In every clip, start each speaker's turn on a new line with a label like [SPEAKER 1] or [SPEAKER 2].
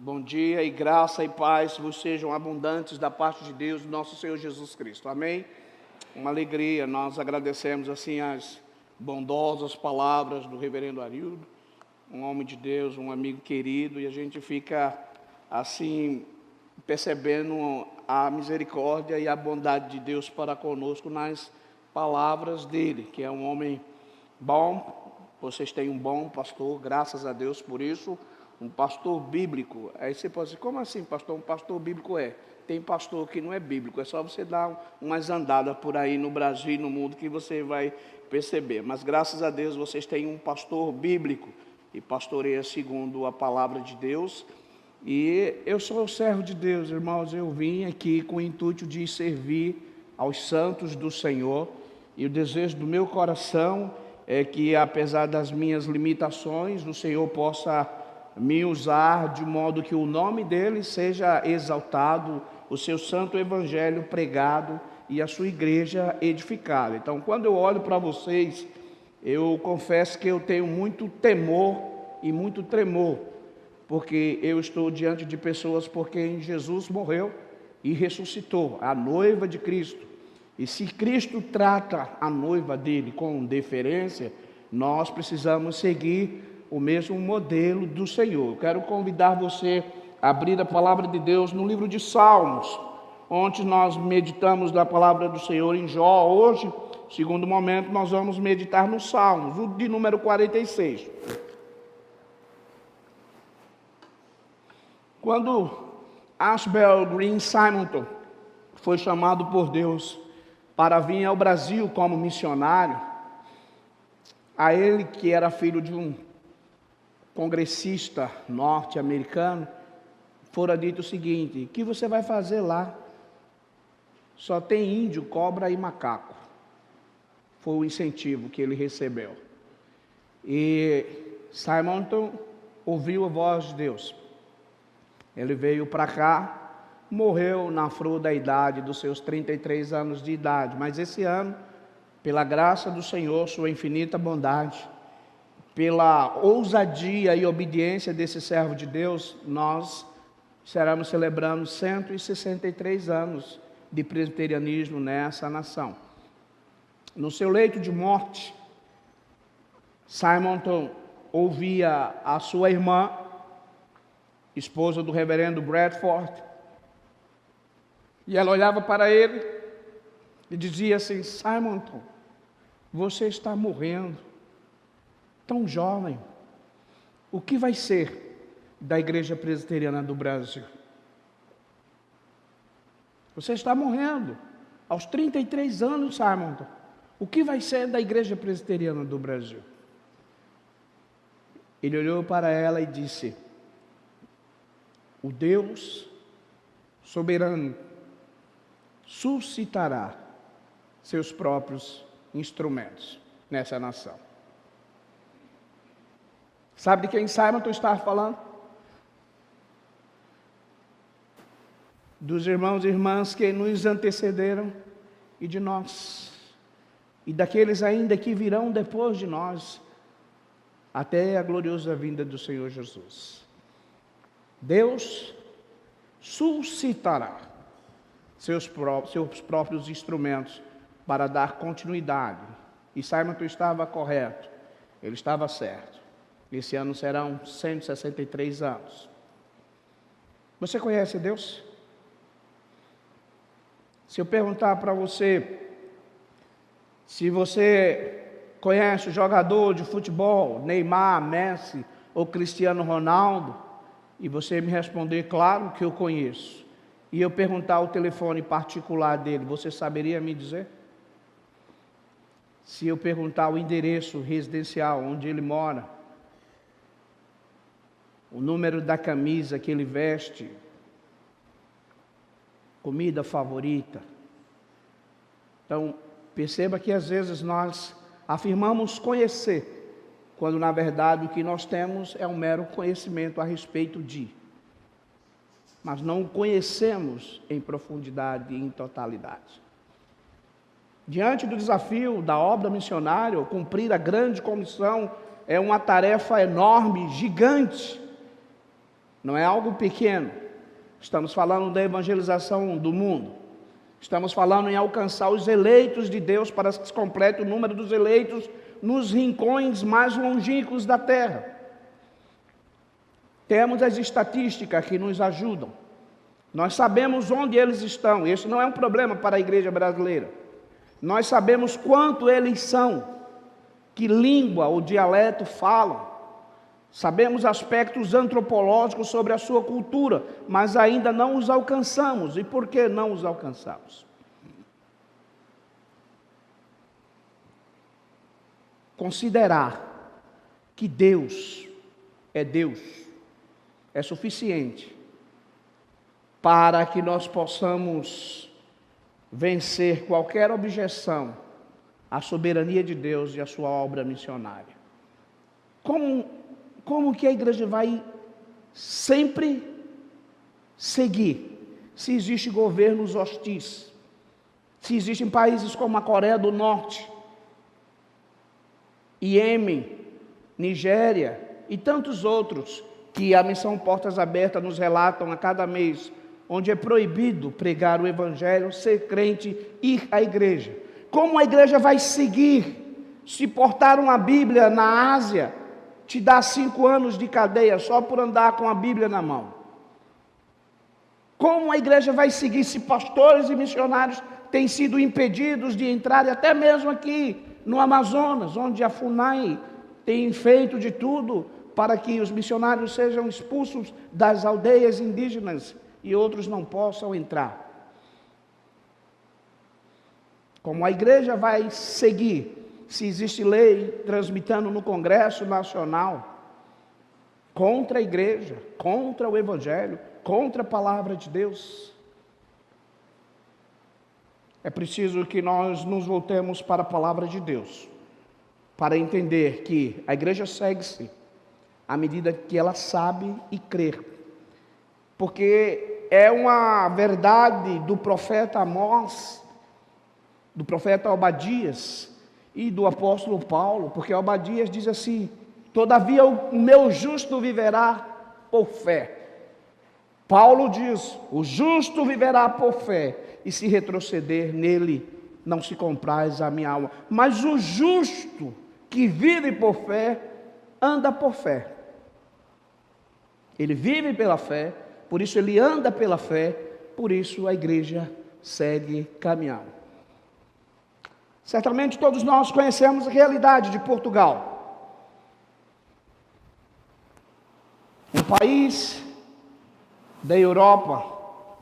[SPEAKER 1] Bom dia e graça e paz vos sejam abundantes da parte de Deus, do nosso Senhor Jesus Cristo. Amém? Uma alegria, nós agradecemos assim as bondosas palavras do reverendo Arildo, um homem de Deus, um amigo querido, e a gente fica assim percebendo a misericórdia e a bondade de Deus para conosco nas palavras dele, que é um homem bom. Vocês têm um bom pastor, graças a Deus por isso. Um pastor bíblico. Aí você pode dizer, como assim, pastor? Um pastor bíblico tem pastor que não é bíblico, é só você dar umas andadas por aí no Brasil e no mundo que você vai perceber. Mas graças a Deus vocês têm um pastor bíblico e pastoreia segundo a palavra de Deus. E eu sou o servo de Deus, irmãos. Eu vim aqui com o intuito de servir aos santos do Senhor, e o desejo do meu coração é que, apesar das minhas limitações, o Senhor possa me usar de modo que o nome dele seja exaltado, o seu santo evangelho pregado e a sua igreja edificada. Então, quando eu olho para vocês, eu confesso que eu tenho muito temor e muito tremor, porque eu estou diante de pessoas por quem Jesus morreu e ressuscitou, a noiva de Cristo. E se Cristo trata a noiva dele com deferência, nós precisamos seguir o mesmo modelo do Senhor. Eu quero convidar você a abrir a palavra de Deus no livro de Salmos. Ontem nós meditamos da palavra do Senhor em Jó. Hoje, segundo momento, nós vamos meditar nos Salmos, o de número 46. Quando Ashbel Green Simonton foi chamado por Deus para vir ao Brasil como missionário, a ele, que era filho de um congressista norte-americano, fora dito o seguinte: o que você vai fazer lá? Só tem índio, cobra e macaco. Foi o incentivo que ele recebeu. E Simonton ouviu a voz de Deus. Ele veio para cá, morreu na flor da idade, dos seus 33 anos de idade. Mas esse ano, pela graça do Senhor, sua infinita bondade, pela ousadia e obediência desse servo de Deus, nós estaremos celebrando 163 anos de presbiterianismo nessa nação. No seu leito de morte, Simonton ouvia a sua irmã, esposa do reverendo Bradford, e ela olhava para ele e dizia assim: Simonton, você está morrendo, tão jovem, o que vai ser da Igreja Presbiteriana do Brasil? Você está morrendo, aos 33 anos, Simonton, o que vai ser da Igreja Presbiteriana do Brasil? Ele olhou para ela e disse: o Deus soberano suscitará seus próprios instrumentos nessa nação. Sabe de quem Simonton estava falando? Dos irmãos e irmãs que nos antecederam e de nós, e daqueles ainda que virão depois de nós, até a gloriosa vinda do Senhor Jesus. Deus suscitará seus próprios instrumentos para dar continuidade. E Simonton estava correto, ele estava certo. Esse ano serão 163 anos. Você conhece Deus? Se eu perguntar para você, se você conhece o jogador de futebol, Neymar, Messi ou Cristiano Ronaldo, e você me responder, claro que eu conheço, e eu perguntar o telefone particular dele, você saberia me dizer? Se eu perguntar o endereço residencial onde ele mora, o número da camisa que ele veste, comida favorita. Então, perceba que às vezes nós afirmamos conhecer, quando na verdade o que nós temos é um mero conhecimento a respeito de, mas não o conhecemos em profundidade e em totalidade. Diante do desafio da obra missionária, cumprir a grande comissão é uma tarefa enorme, gigante. Não é algo pequeno. Estamos falando da evangelização do mundo. Estamos falando em alcançar os eleitos de Deus para que se complete o número dos eleitos nos rincões mais longínquos da terra. Temos as estatísticas que nos ajudam. Nós sabemos onde eles estão. Isso não é um problema para a igreja brasileira. Nós sabemos quanto eles são, que língua ou dialeto falam. Sabemos aspectos antropológicos sobre a sua cultura, mas ainda não os alcançamos. E por que não os alcançamos? Considerar que Deus é suficiente para que nós possamos vencer qualquer objeção à soberania de Deus e à sua obra missionária. Como que a igreja vai sempre seguir se existem governos hostis, se existem países como a Coreia do Norte, Iêmen, Nigéria e tantos outros que a Missão Portas Abertas nos relatam a cada mês, onde é proibido pregar o Evangelho, ser crente, ir à igreja? Como a igreja vai seguir se portar uma Bíblia na Ásia te dá 5 anos de cadeia só por andar com a Bíblia na mão? Como a igreja vai seguir se pastores e missionários têm sido impedidos de entrar, até mesmo aqui no Amazonas, onde a FUNAI tem feito de tudo para que os missionários sejam expulsos das aldeias indígenas e outros não possam entrar? Como a igreja vai seguir se existe lei transmitando no Congresso Nacional contra a igreja, contra o Evangelho, contra a palavra de Deus? É preciso que nós nos voltemos para a palavra de Deus, para entender que a igreja segue-se à medida que ela sabe e crê. Porque é uma verdade do profeta Amós, do profeta Obadias e do apóstolo Paulo, porque Obadias diz assim: todavia o meu justo viverá por fé. Paulo diz: o justo viverá por fé, e se retroceder nele, não se compraz a minha alma. Mas o justo que vive por fé, anda por fé. Ele vive pela fé, por isso ele anda pela fé, por isso a igreja segue caminhando. Certamente todos nós conhecemos a realidade de Portugal. Um país da Europa,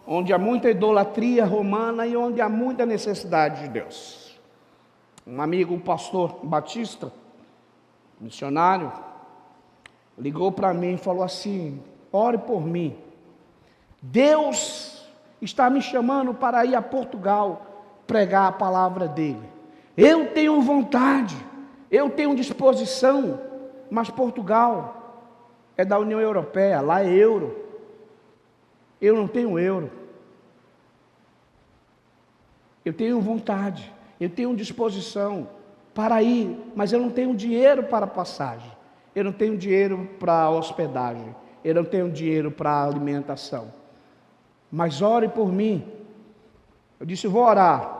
[SPEAKER 1] onde há muita idolatria romana e onde há muita necessidade de Deus. Um amigo, um pastor batista, missionário, ligou para mim e falou assim: ore por mim. Deus está me chamando para ir a Portugal pregar a palavra dele. Eu tenho vontade, eu tenho disposição, mas Portugal é da União Europeia, lá é euro. Eu não tenho euro. Eu tenho vontade, eu tenho disposição para ir, mas eu não tenho dinheiro para passagem, eu não tenho dinheiro para hospedagem, eu não tenho dinheiro para alimentação. Mas ore por mim. Eu disse: vou orar.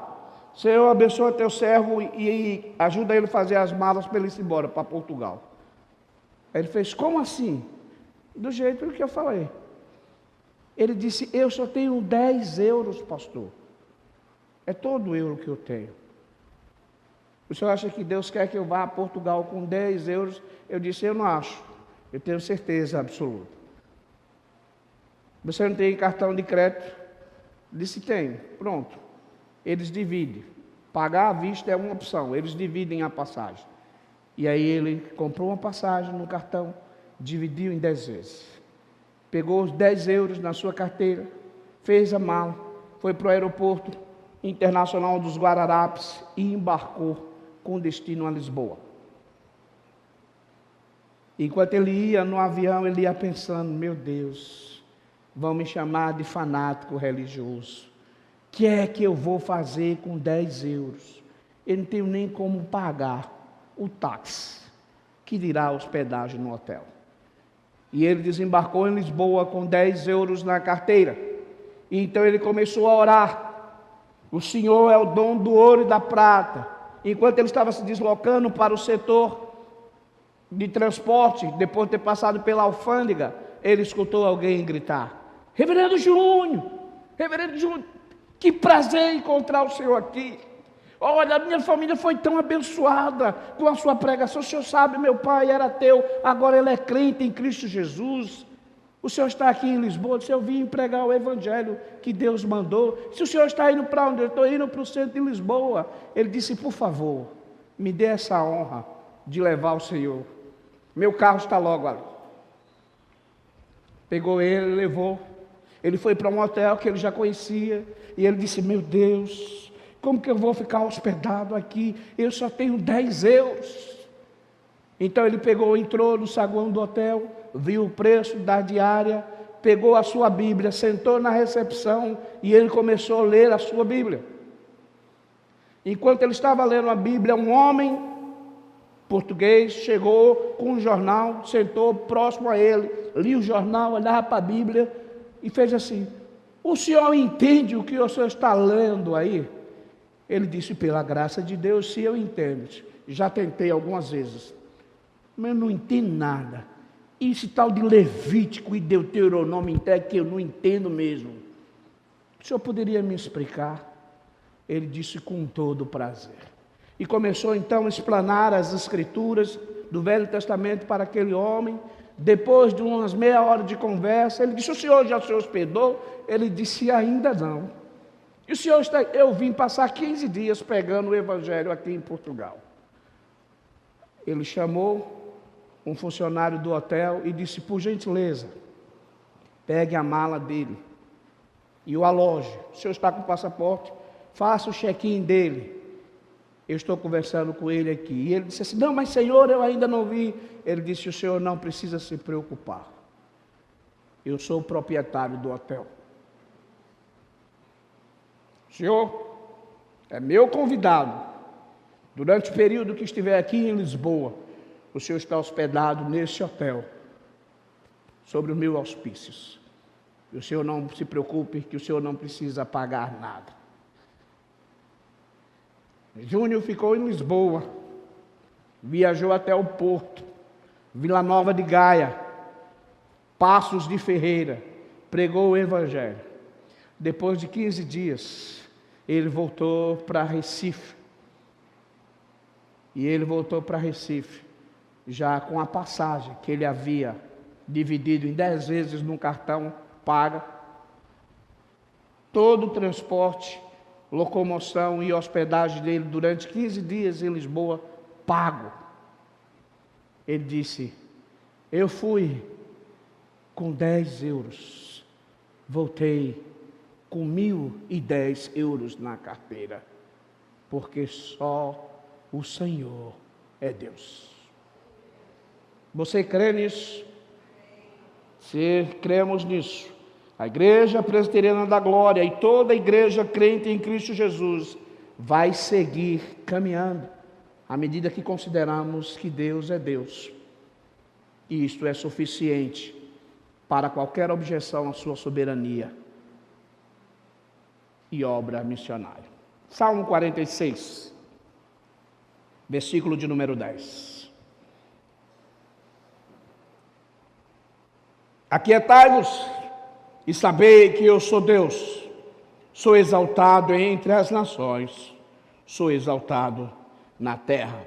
[SPEAKER 1] Senhor, abençoa teu servo e ajuda ele a fazer as malas para ele ir embora para Portugal. Aí ele fez: como assim? Do jeito que eu falei. Ele disse: eu só tenho 10 euros, pastor. É todo o euro que eu tenho. O senhor acha que Deus quer que eu vá a Portugal com 10 euros? Eu disse: eu não acho. Eu tenho certeza absoluta. Você não tem cartão de crédito? Ele disse: tenho. Pronto. Eles dividem. Pagar à vista é uma opção. Eles dividem a passagem. E aí ele comprou uma passagem no cartão, dividiu em 10 vezes. Pegou os 10 euros na sua carteira, fez a mala, foi para o aeroporto internacional dos Guararapes e embarcou com destino a Lisboa. Enquanto ele ia no avião, ele ia pensando: meu Deus, vão me chamar de fanático religioso. O que é que eu vou fazer com 10 euros? Eu não tenho nem como pagar o táxi, que dirá a hospedagem no hotel. E ele desembarcou em Lisboa com 10 euros na carteira. E então ele começou a orar. O Senhor é o dono do ouro e da prata. Enquanto ele estava se deslocando para o setor de transporte, depois de ter passado pela alfândega, ele escutou alguém gritar: Reverendo Júnior, que prazer encontrar o senhor aqui. Olha, a minha família foi tão abençoada com a sua pregação. O senhor sabe, meu pai era ateu, agora ele é crente em Cristo Jesus. O senhor está aqui em Lisboa. Eu disse: eu vim pregar o evangelho que Deus mandou. Se o senhor está indo para onde? Eu estou indo para o centro de Lisboa. Ele disse: por favor, me dê essa honra de levar o senhor. Meu carro está logo ali. Pegou ele, levou. Ele foi para um hotel que ele já conhecia. E ele disse: meu Deus, como que eu vou ficar hospedado aqui? Eu só tenho 10 euros. Então ele entrou no saguão do hotel, viu o preço da diária, pegou a sua Bíblia, sentou na recepção e ele começou a ler a sua Bíblia. Enquanto ele estava lendo a Bíblia, um homem português chegou com um jornal, sentou próximo a ele, lia o jornal, olhava para a Bíblia e fez assim: o senhor entende o que o senhor está lendo aí? Ele disse: pela graça de Deus, sim, eu entendo. Já tentei algumas vezes, mas eu não entendo nada. Esse tal de Levítico e Deuteronômio é que eu não entendo mesmo. O senhor poderia me explicar? Ele disse: com todo prazer. E começou então a explanar as escrituras do Velho Testamento para aquele homem. Depois de umas meia hora de conversa, ele disse: o senhor já se hospedou? Ele disse: ainda não. E o senhor está... Eu vim passar 15 dias pregando o evangelho aqui em Portugal. Ele chamou um funcionário do hotel e disse: por gentileza, pegue a mala dele e o aloje. O senhor está com o passaporte? Faça o check-in dele. Eu estou conversando com ele aqui. E ele disse assim: não, mas senhor, eu ainda não vi. Ele disse: o senhor não precisa se preocupar. Eu sou o proprietário do hotel. O senhor é meu convidado. Durante o período que estiver aqui em Lisboa, o senhor está hospedado nesse hotel, sobre os meus auspícios. E o senhor não se preocupe, que o senhor não precisa pagar nada. Júnior ficou em Lisboa, viajou até o Porto, Vila Nova de Gaia, Passos de Ferreira, pregou o evangelho. Depois de 15 dias, ele voltou para Recife. E ele voltou para Recife, já com a passagem que ele havia dividido em 10 vezes num cartão paga. Todo o transporte, locomoção e hospedagem dele durante 15 dias em Lisboa, pago. Ele disse: eu fui com 10 euros, voltei com 1.010 euros na carteira, porque só o Senhor é Deus. Você crê nisso? Se cremos nisso, a Igreja Presbiteriana da Glória e toda a igreja crente em Cristo Jesus vai seguir caminhando, à medida que consideramos que Deus é Deus. E isto é suficiente para qualquer objeção à sua soberania e obra missionária. Salmo 46, versículo de número 10. Aquietai-vos e sabei que eu sou Deus, sou exaltado entre as nações, sou exaltado na terra.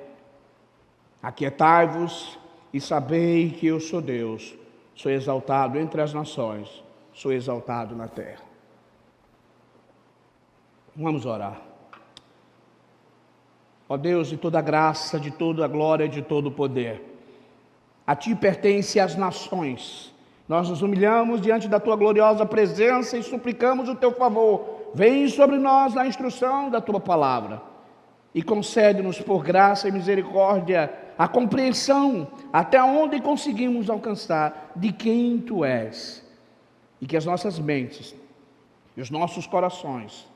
[SPEAKER 1] Aquietai-vos e sabei que eu sou Deus, sou exaltado entre as nações, sou exaltado na terra. Vamos orar. Ó Deus, de toda a graça, de toda a glória, de todo o poder, a Ti pertence as nações. Nós nos humilhamos diante da Tua gloriosa presença e suplicamos o Teu favor. Vem sobre nós na instrução da Tua palavra e concede-nos por graça e misericórdia a compreensão até onde conseguimos alcançar de quem Tu és, e que as nossas mentes e os nossos corações,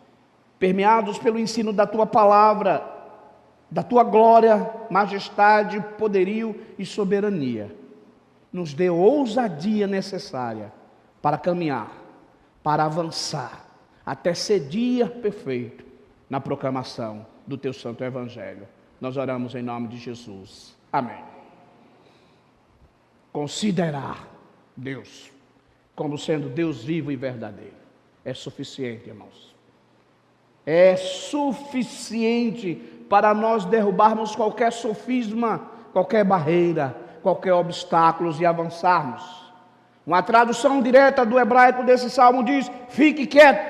[SPEAKER 1] permeados pelo ensino da Tua palavra, da Tua glória, majestade, poderio e soberania, nos dê ousadia necessária para caminhar, para avançar, até ser dia perfeito na proclamação do teu santo evangelho. Nós oramos em nome de Jesus. Amém. Considerar Deus como sendo Deus vivo e verdadeiro é suficiente, irmãos. É suficiente para nós derrubarmos qualquer sofisma, qualquer barreira, qualquer obstáculo e avançarmos. Uma tradução direta do hebraico desse salmo diz: fique quieto,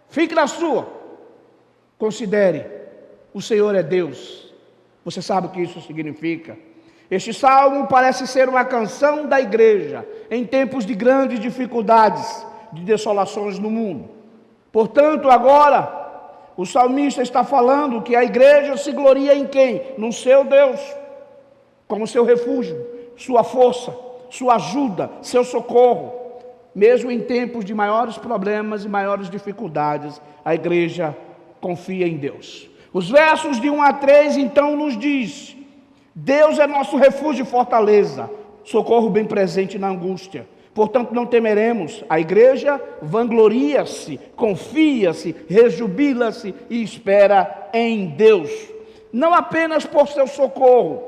[SPEAKER 1] fique na sua, considere, o Senhor é Deus. Você sabe o que isso significa? Este salmo parece ser uma canção da igreja em tempos de grandes dificuldades, de desolações no mundo. Portanto, agora, o salmista está falando que a igreja se gloria em quem? No seu Deus, como seu refúgio, sua força, sua ajuda, seu socorro. Mesmo em tempos de maiores problemas e maiores dificuldades, a igreja confia em Deus. Os versos de 1 a 3 então nos diz: Deus é nosso refúgio e fortaleza, socorro bem presente na angústia. Portanto, não temeremos. A igreja vangloria-se, confia-se, rejubila-se e espera em Deus. Não apenas por seu socorro,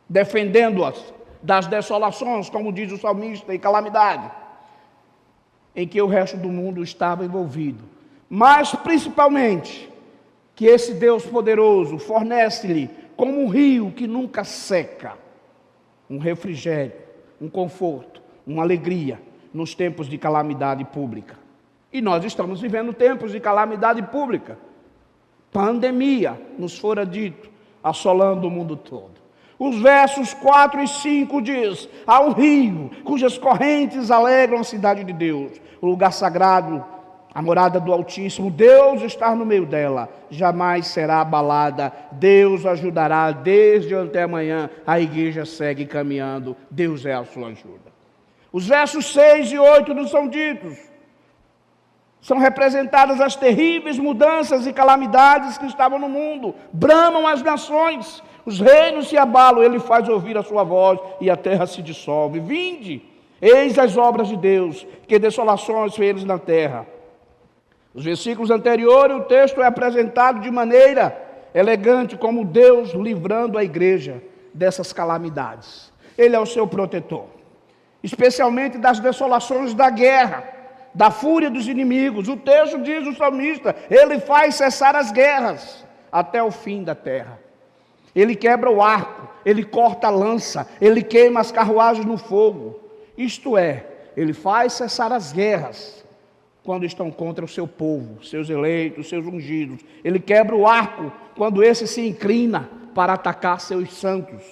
[SPEAKER 1] defendendo-as das desolações, como diz o salmista, e calamidade, em que o resto do mundo estava envolvido. Mas, principalmente, que esse Deus poderoso fornece-lhe, como um rio que nunca seca, um refrigério, um conforto, uma alegria nos tempos de calamidade pública. E nós estamos vivendo tempos de calamidade pública. Pandemia, nos fora dito, assolando o mundo todo. Os versos 4 e 5 diz: há um rio cujas correntes alegram a cidade de Deus, o lugar sagrado, a morada do Altíssimo. Deus está no meio dela, jamais será abalada. Deus ajudará desde até amanhã. A igreja segue caminhando, Deus é a sua ajuda. Os versos 6 e 8 nos são ditos. São representadas as terríveis mudanças e calamidades que estavam no mundo. Bramam as nações, os reinos se abalam, ele faz ouvir a sua voz e a terra se dissolve. Vinde, eis as obras de Deus, que desolações fez na terra. Nos versículos anteriores, o texto é apresentado de maneira elegante, como Deus livrando a igreja dessas calamidades. Ele é o seu protetor, especialmente das desolações da guerra, da fúria dos inimigos. O texto diz, o salmista, ele faz cessar as guerras até o fim da terra. Ele quebra o arco, ele corta a lança, ele queima as carruagens no fogo. Isto é, ele faz cessar as guerras quando estão contra o seu povo, seus eleitos, seus ungidos. Ele quebra o arco quando esse se inclina para atacar seus santos.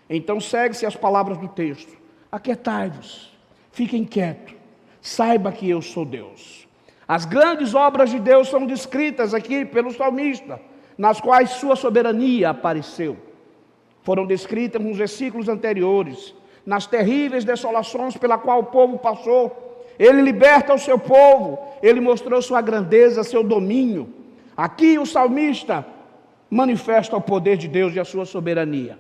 [SPEAKER 1] Então segue-se as palavras do texto: aquietai-vos, fiquem quietos, saiba que eu sou Deus. As grandes obras de Deus são descritas aqui pelo salmista, nas quais sua soberania apareceu. Foram descritas nos versículos anteriores, nas terríveis desolações pela qual o povo passou. Ele liberta o seu povo, ele mostrou sua grandeza, seu domínio. Aqui o salmista manifesta o poder de Deus e a sua soberania.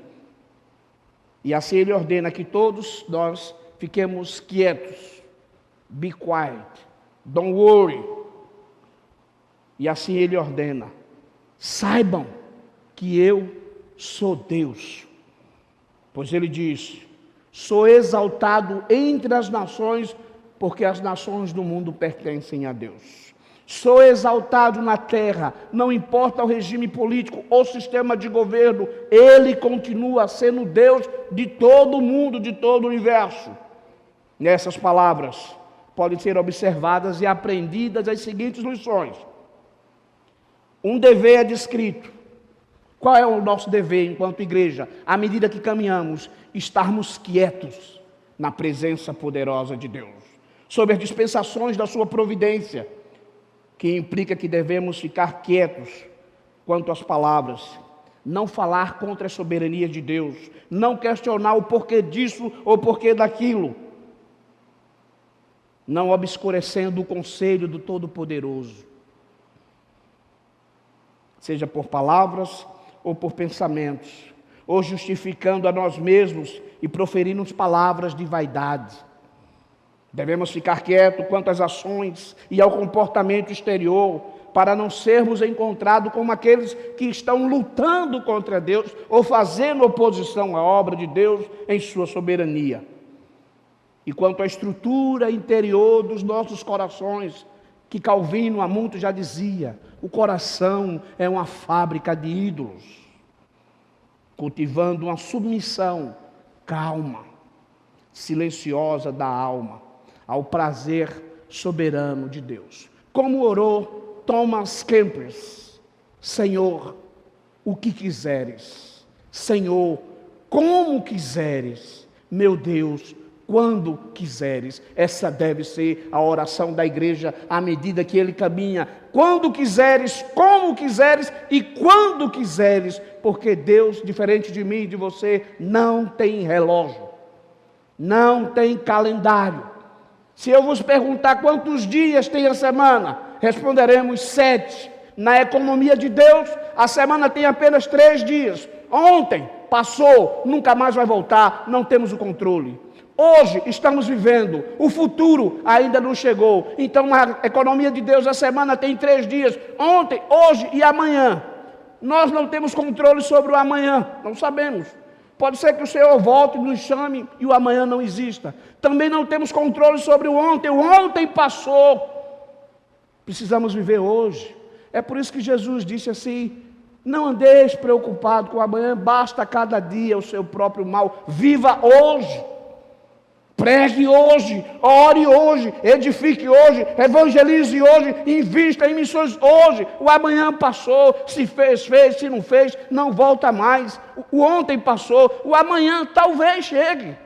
[SPEAKER 1] E assim ele ordena que todos nós fiquemos quietos. Be quiet, don't worry. E assim ele ordena: saibam que eu sou Deus. Pois ele diz: sou exaltado entre as nações, porque as nações do mundo pertencem a Deus. Sou exaltado na terra, não importa o regime político ou sistema de governo, ele continua sendo Deus de todo o mundo, de todo o universo. Nessas palavras podem ser observadas e aprendidas as seguintes lições. Um dever é descrito. Qual é o nosso dever enquanto igreja? À medida que caminhamos, estarmos quietos na presença poderosa de Deus, sob as dispensações da sua providência, que implica que devemos ficar quietos quanto às palavras, não falar contra a soberania de Deus, não questionar o porquê disso ou porquê daquilo, não obscurecendo o conselho do Todo-Poderoso, seja por palavras ou por pensamentos. ou justificando a nós mesmos e proferindo palavras de vaidade. Devemos ficar quietos quanto às ações e ao comportamento exterior, para não sermos encontrados como aqueles que estão lutando contra Deus ou fazendo oposição à obra de Deus em sua soberania. E quanto à estrutura interior dos nossos corações, que Calvino há muito já dizia, o coração é uma fábrica de ídolos, cultivando uma submissão calma, silenciosa da alma, ao prazer soberano de Deus. Como orou Thomas Kempis: Senhor, o que quiseres. Senhor, como quiseres. Meu Deus, quando quiseres. Essa deve ser a oração da igreja à medida que ele caminha. Quando quiseres, como quiseres e quando quiseres. Porque Deus, diferente de mim e de você, não tem relógio, não tem calendário. Se eu vos perguntar quantos dias tem a semana, responderemos 7. Na economia de Deus, a semana tem apenas 3 dias. Ontem passou, nunca mais vai voltar, não temos o controle. Hoje estamos vivendo, o futuro ainda não chegou. Então, na economia de Deus, a semana tem 3 dias. Ontem, hoje e amanhã. Nós não temos controle sobre o amanhã, não sabemos. Pode ser que o Senhor volte, nos chame e o amanhã não exista. Também não temos controle sobre o ontem passou. Precisamos viver hoje. É por isso que Jesus disse assim: não andeis preocupado com o amanhã, basta cada dia o seu próprio mal. Viva hoje. Pregue hoje, ore hoje, edifique hoje, evangelize hoje, invista em missões hoje. O amanhã passou, se fez, se não fez, não volta mais. O ontem passou, o amanhã talvez chegue.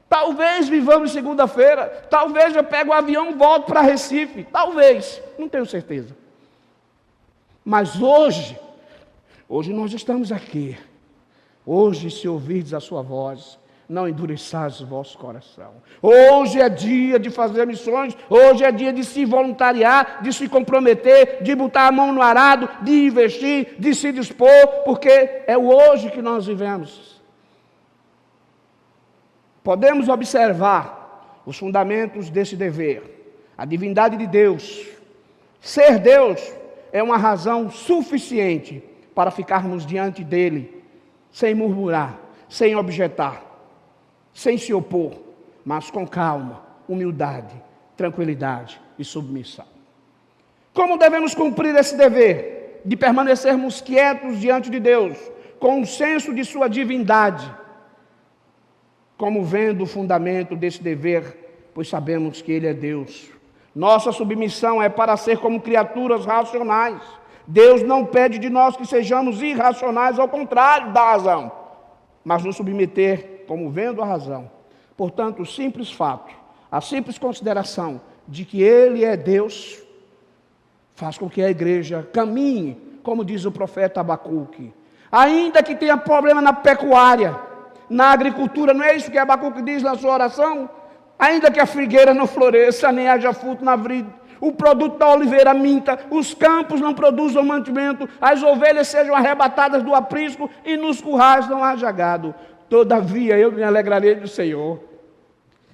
[SPEAKER 1] Talvez vivamos segunda-feira, talvez eu pego o avião e volto para Recife, talvez, não tenho certeza. Mas hoje nós estamos aqui. Hoje, se ouvirdes a sua voz, não endureçais o vosso coração. Hoje é dia de fazer missões, hoje é dia de se voluntariar, de se comprometer, de botar a mão no arado, de investir, de se dispor, porque é o hoje que nós vivemos. Podemos observar os fundamentos desse dever. A divindade de Deus. Ser Deus é uma razão suficiente para ficarmos diante dele, sem murmurar, sem objetar, sem se opor, mas com calma, humildade, tranquilidade e submissão. Como devemos cumprir esse dever? De permanecermos quietos diante de Deus, com um senso de sua divindade. Como vendo o fundamento desse dever, pois sabemos que Ele é Deus. Nossa submissão é para ser como criaturas racionais. Deus não pede de nós que sejamos irracionais, ao contrário da razão, mas nos submeter como vendo a razão. Portanto, o simples fato, a simples consideração de que Ele é Deus, faz com que a igreja caminhe, como diz o profeta Abacuque. Ainda que tenha problema na pecuária, na agricultura, não é isso que Abacuque diz na sua oração? Ainda que a figueira não floresça, nem haja fruto na vide, o produto da oliveira minta, os campos não produzam mantimento, as ovelhas sejam arrebatadas do aprisco e nos currais não haja gado. Todavia eu me alegrarei do Senhor.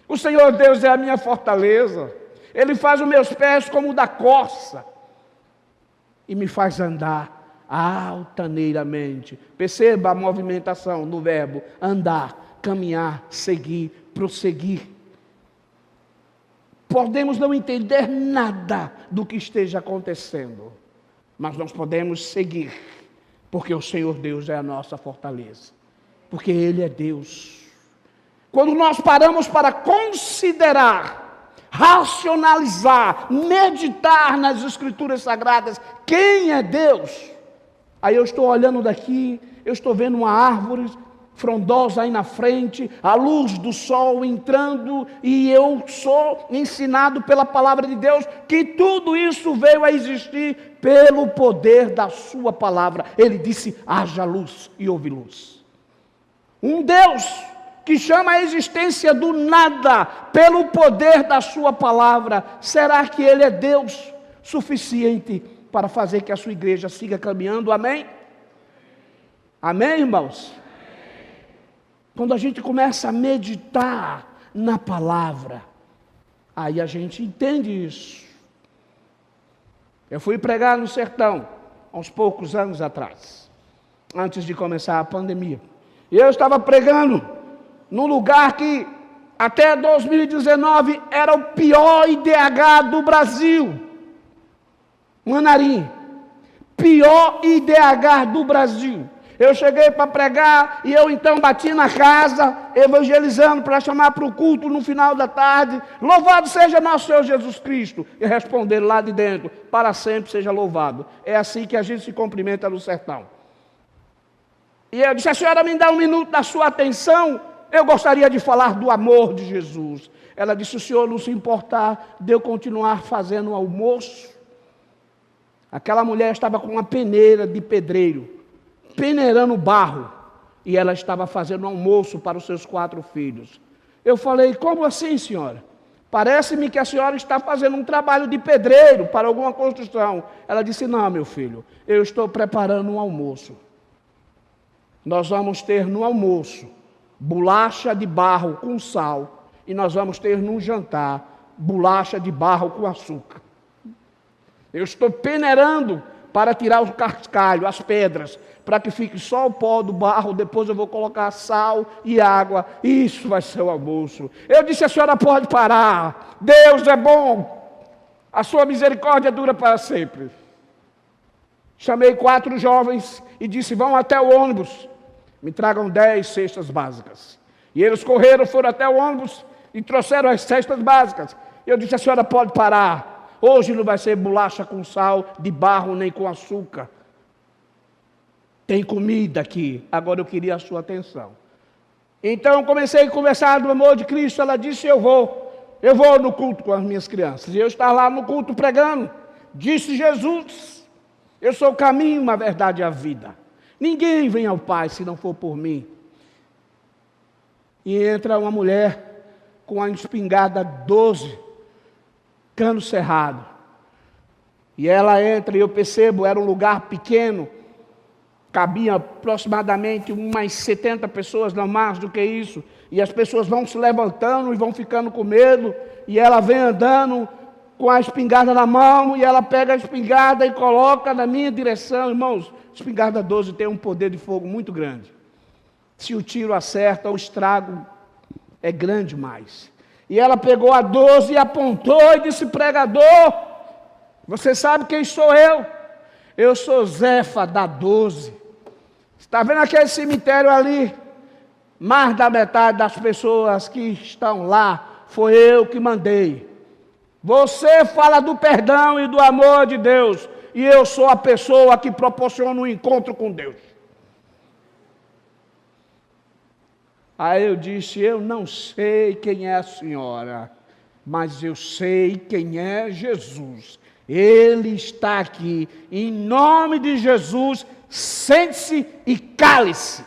[SPEAKER 1] O Senhor Deus é a minha fortaleza. Ele faz os meus pés como o da corça e me faz andar altaneiramente. Perceba a movimentação no verbo andar, caminhar, seguir, prosseguir. Podemos não entender nada do que esteja acontecendo, mas nós podemos seguir, porque o Senhor Deus é a nossa fortaleza. Porque Ele é Deus. Quando nós paramos para considerar, racionalizar, meditar nas Escrituras Sagradas, quem é Deus? Aí eu estou olhando daqui, eu estou vendo uma árvore frondosa aí na frente, a luz do sol entrando, e eu sou ensinado pela palavra de Deus que tudo isso veio a existir pelo poder da sua palavra. Ele disse: haja luz, e houve luz. Um Deus que chama a existência do nada pelo poder da sua palavra. Será que Ele é Deus suficiente para fazer que a sua igreja siga caminhando? Amém? Amém, irmãos? Quando a gente começa a meditar na palavra, aí a gente entende isso. Eu fui pregar no sertão, há uns poucos anos atrás, antes de começar a pandemia. E eu estava pregando num lugar que até 2019 era o pior IDH do Brasil. Manarim. Pior IDH do Brasil. Eu cheguei para pregar e eu então bati na casa, evangelizando para chamar para o culto no final da tarde. Louvado seja nosso Senhor Jesus Cristo. E responderam lá de dentro, para sempre seja louvado. É assim que a gente se cumprimenta no sertão. E eu disse, a senhora me dá um minuto da sua atenção? Eu gostaria de falar do amor de Jesus. Ela disse, o senhor não se importar de eu continuar fazendo o almoço? Aquela mulher estava com uma peneira de pedreiro, peneirando barro, e ela estava fazendo almoço para os seus 4 filhos. Eu falei, como assim, senhora? Parece-me que a senhora está fazendo um trabalho de pedreiro para alguma construção. Ela disse, não, meu filho, eu estou preparando um almoço. Nós vamos ter no almoço bolacha de barro com sal, e nós vamos ter no jantar bolacha de barro com açúcar. Eu estou peneirando para tirar o cascalho, as pedras, para que fique só o pó do barro. Depois eu vou colocar sal e água. Isso vai ser o almoço. Eu disse, a senhora pode parar. Deus é bom. A sua misericórdia dura para sempre. Chamei 4 jovens e disse, vão até o ônibus. Me tragam 10 cestas básicas. E eles correram, foram até o ônibus e trouxeram as cestas básicas. Eu disse, a senhora pode parar. Hoje não vai ser bolacha com sal de barro nem com açúcar. Tem comida aqui. Agora eu queria a sua atenção. Então comecei a conversar do amor de Cristo. Ela disse, eu vou no culto com as minhas crianças. E eu estava lá no culto pregando. Disse Jesus, eu sou o caminho, a verdade e a vida. Ninguém vem ao Pai se não for por mim. E entra uma mulher com a espingarda 12, cano cerrado. E ela entra e eu percebo, era um lugar pequeno, cabia aproximadamente umas 70 pessoas, não mais do que isso. E as pessoas vão se levantando e vão ficando com medo. E ela vem andando com a espingarda na mão, e ela pega a espingarda e coloca na minha direção. Irmãos, a espingarda 12 tem um poder de fogo muito grande. Se o tiro acerta, o estrago é grande demais. E ela pegou a 12 e apontou e disse, pregador, você sabe quem sou eu? Eu sou Zefa da 12. Está vendo aquele cemitério ali? Mais da metade das pessoas que estão lá, foi eu que mandei. Você fala do perdão e do amor de Deus, e eu sou a pessoa que proporciona um encontro com Deus. Aí eu disse, eu não sei quem é a senhora, mas eu sei quem é Jesus. Ele está aqui, em nome de Jesus, sente-se e cale-se.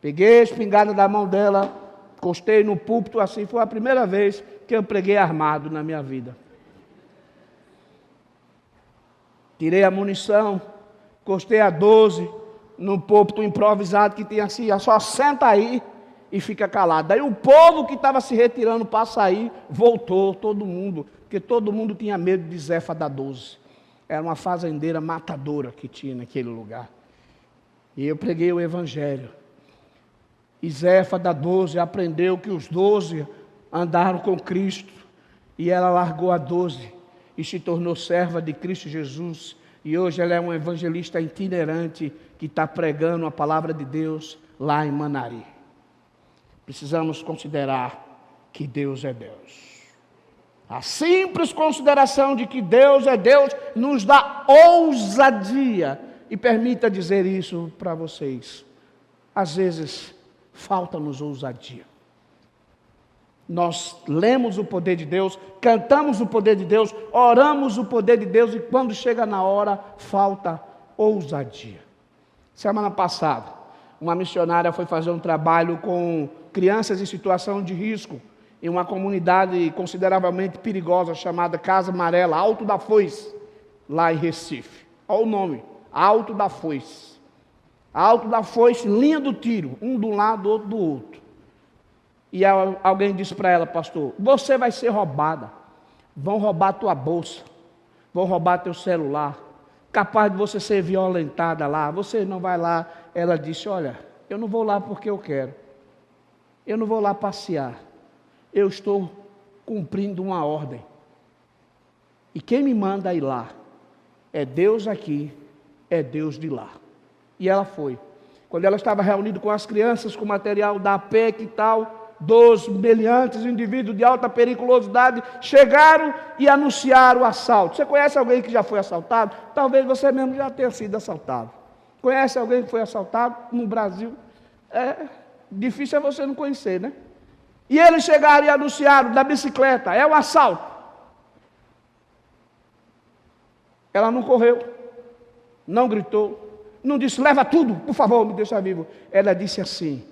[SPEAKER 1] Peguei a espingarda da mão dela, encostei no púlpito assim, foi a primeira vez que eu preguei armado na minha vida. Tirei a munição, encostei a 12 no púlpito improvisado que tinha assim, só senta aí e fica calado. Daí o povo que estava se retirando para sair, voltou, todo mundo, porque todo mundo tinha medo de Zefa da 12. Era uma fazendeira matadora que tinha naquele lugar. E eu preguei o evangelho. E Zefa da 12 aprendeu que os 12 andaram com Cristo, e ela largou a 12 e se tornou serva de Cristo Jesus, e hoje ela é uma evangelista itinerante que está pregando a palavra de Deus lá em Manarim. Precisamos considerar que Deus é Deus. A simples consideração de que Deus é Deus nos dá ousadia, e permita dizer isso para vocês, às vezes falta-nos ousadia. Nós lemos o poder de Deus, cantamos o poder de Deus, oramos o poder de Deus, e quando chega na hora, falta ousadia. Semana passada, uma missionária foi fazer um trabalho com crianças em situação de risco, em uma comunidade consideravelmente perigosa, chamada Casa Amarela, Alto da Foice, lá em Recife. Olha o nome, Alto da Foice. alto da foice, linha do tiro, um do lado, outro do outro. E alguém disse para ela: pastor, você vai ser roubada, vão roubar tua bolsa, vão roubar teu celular, capaz de você ser violentada lá, você não vai lá. Ela disse: olha, eu não vou lá porque eu quero, eu não vou lá passear, eu estou cumprindo uma ordem, e quem me manda ir lá é Deus aqui, é Deus de lá. E ela foi. Quando ela estava reunida com as crianças, com o material da APEC e tal, 2 meliantes, indivíduos de alta periculosidade, chegaram e anunciaram o assalto. Você conhece alguém que já foi assaltado? Talvez você mesmo já tenha sido assaltado. Conhece alguém que foi assaltado no Brasil? Difícil é você não conhecer, né? E eles chegaram e anunciaram da bicicleta: é o assalto. Ela não correu, não gritou, não disse: leva tudo, por favor, me deixa vivo. Ela disse assim: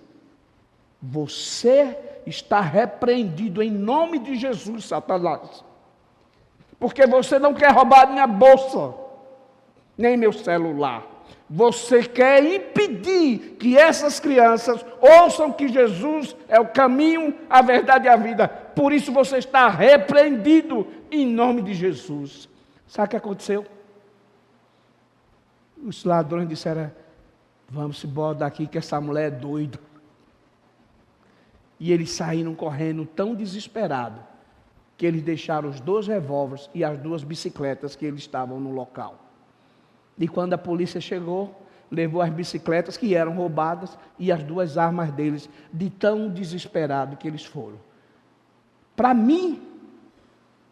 [SPEAKER 1] você está repreendido em nome de Jesus, Satanás, porque você não quer roubar minha bolsa, nem meu celular. Você quer impedir que essas crianças ouçam que Jesus é o caminho, a verdade e a vida. Por isso você está repreendido em nome de Jesus. Sabe o que aconteceu? Os ladrões disseram: vamos embora daqui que essa mulher é doida. E eles saíram correndo tão desesperados que eles deixaram os 2 revólveres e as 2 bicicletas que eles estavam no local. E quando a polícia chegou, levou as bicicletas que eram roubadas e as 2 armas deles, de tão desesperado que eles foram. Para mim,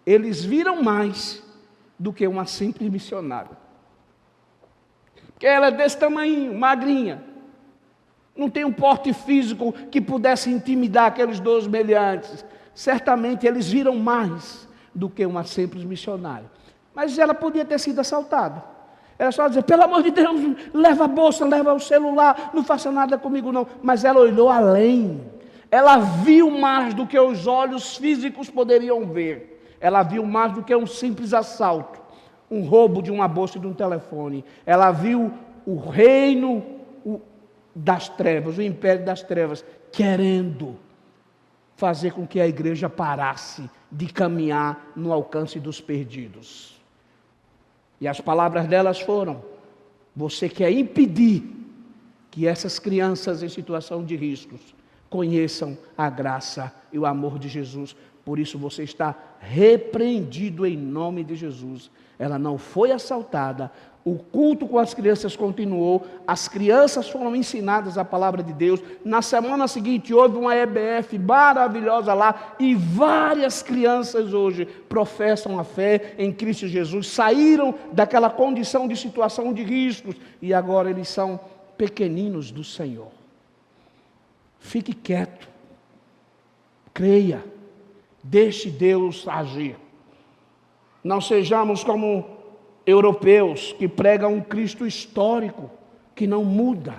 [SPEAKER 1] eles viram mais do que uma simples missionária. Porque ela é desse tamanho, magrinha. Não tem um porte físico que pudesse intimidar aqueles 2 meliantes. Certamente eles viram mais do que uma simples missionária. Mas ela podia ter sido assaltada. Era só dizer: pelo amor de Deus, leva a bolsa, leva o celular, não faça nada comigo não. Mas ela olhou além. Ela viu mais do que os olhos físicos poderiam ver. Ela viu mais do que um simples assalto, um roubo de uma bolsa e de um telefone. Ela viu o reino das trevas, o império das trevas, querendo fazer com que a igreja parasse de caminhar no alcance dos perdidos. E as palavras delas foram: você quer impedir que essas crianças em situação de riscos conheçam a graça e o amor de Jesus. Por isso você está repreendido em nome de Jesus. Ela não foi assaltada. O culto com as crianças continuou, as crianças foram ensinadas a palavra de Deus. Na semana seguinte houve uma EBF maravilhosa lá, e várias crianças hoje professam a fé em Cristo Jesus, saíram daquela condição de situação de riscos, e agora eles são pequeninos do Senhor. Fique quieto, creia, deixe Deus agir. Não sejamos como europeus que pregam um Cristo histórico que não muda.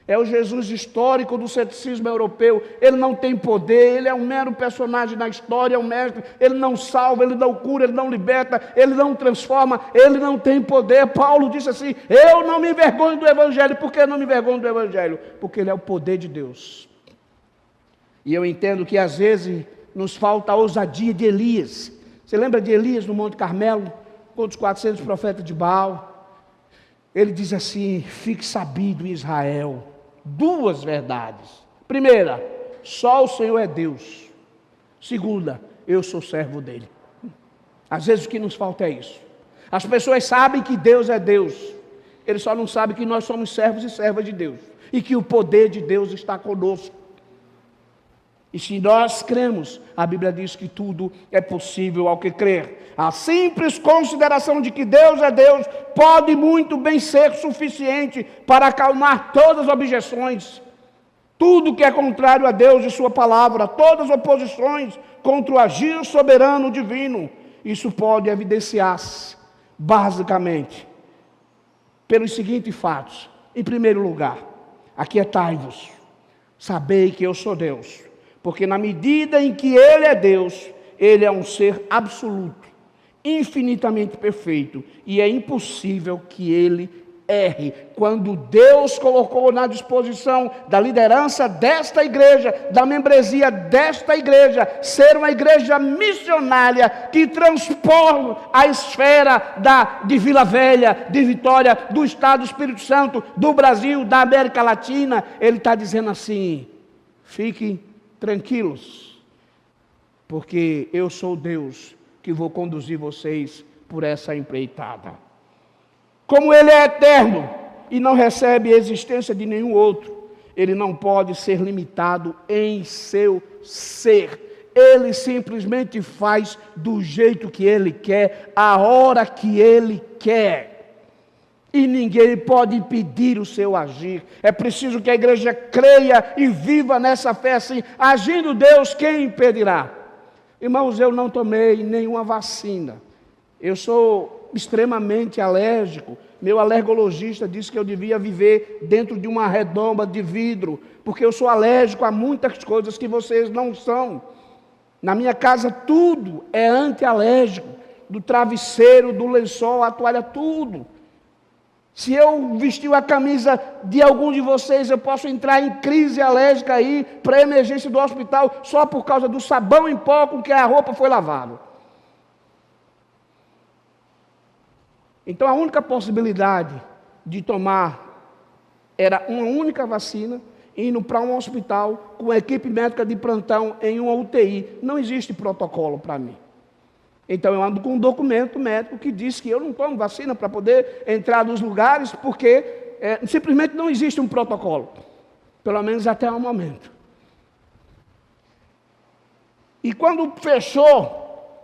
[SPEAKER 1] É o Jesus histórico do ceticismo europeu. Ele não tem poder, ele é um mero personagem na história, é um mestre. Ele não salva, ele não cura, ele não liberta, ele não transforma, ele não tem poder. Paulo disse assim: eu não me envergonho do Evangelho. Por que não me envergonho do Evangelho? Porque ele é o poder de Deus. E eu entendo que às vezes nos falta a ousadia de Elias. Você lembra de Elias no Monte Carmelo? Com os 400 profetas de Baal, ele diz assim: fique sabido em Israel 2 verdades. Primeira, só o Senhor é Deus. Segunda, eu sou servo dele. Às vezes o que nos falta é isso. As pessoas sabem que Deus é Deus, eles só não sabem que nós somos servos e servas de Deus, e que o poder de Deus está conosco. E se nós cremos, a Bíblia diz que tudo é possível ao que crer. A simples consideração de que Deus é Deus pode muito bem ser suficiente para acalmar todas as objeções. Tudo que é contrário a Deus e sua palavra, todas as oposições contra o agir soberano divino. Isso pode evidenciar-se, basicamente, pelos seguintes fatos. Em primeiro lugar, aquietai-vos, sabei que eu sou Deus. Porque na medida em que Ele é Deus, Ele é um ser absoluto, infinitamente perfeito, e é impossível que Ele erre. Quando Deus colocou na disposição da liderança desta igreja, da membresia desta igreja, ser uma igreja missionária que transforma a esfera de Vila Velha, de Vitória, do Estado do Espírito Santo, do Brasil, da América Latina, Ele está dizendo assim: fiquem tranquilos, porque eu sou Deus que vou conduzir vocês por essa empreitada. Como Ele é eterno e não recebe existência de nenhum outro, Ele não pode ser limitado em seu ser. Ele simplesmente faz do jeito que Ele quer, a hora que Ele quer. E ninguém pode impedir o seu agir. É preciso que a igreja creia e viva nessa fé assim. Agindo Deus, quem impedirá? Irmãos, eu não tomei nenhuma vacina. Eu sou extremamente alérgico. Meu alergologista disse que eu devia viver dentro de uma redoma de vidro, porque eu sou alérgico a muitas coisas que vocês não são. Na minha casa tudo é antialérgico, do travesseiro, do lençol, a toalha, tudo. Se eu vestir a camisa de algum de vocês, eu posso entrar em crise alérgica aí, para a emergência do hospital, só por causa do sabão em pó com que a roupa foi lavada. Então a única possibilidade de tomar era uma única vacina, indo para um hospital com a equipe médica de plantão em uma UTI. Não existe protocolo para mim. Então eu ando com um documento médico que diz que eu não tomo vacina para poder entrar nos lugares, porque simplesmente não existe um protocolo, pelo menos até o momento. E quando fechou,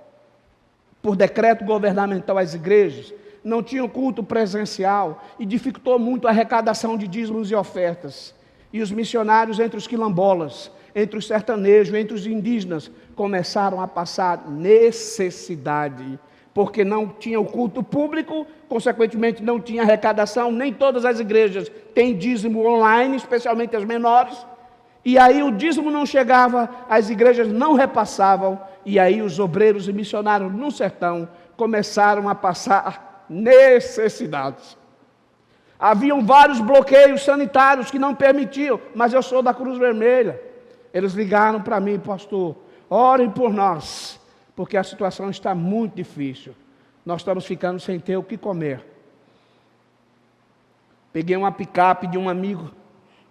[SPEAKER 1] por decreto governamental, as igrejas, não tinha culto presencial e dificultou muito a arrecadação de dízimos e ofertas. E os missionários entre os quilombolas, entre os sertanejos, entre os indígenas, começaram a passar necessidade, porque não tinha o culto público, consequentemente não tinha arrecadação, nem todas as igrejas têm dízimo online, especialmente as menores, e aí o dízimo não chegava, as igrejas não repassavam, e aí os obreiros e missionários no sertão começaram a passar necessidades. Haviam vários bloqueios sanitários que não permitiam, mas eu sou da Cruz Vermelha. Eles ligaram para mim: pastor, orem por nós, porque a situação está muito difícil. Nós estamos ficando sem ter o que comer. Peguei uma picape de um amigo,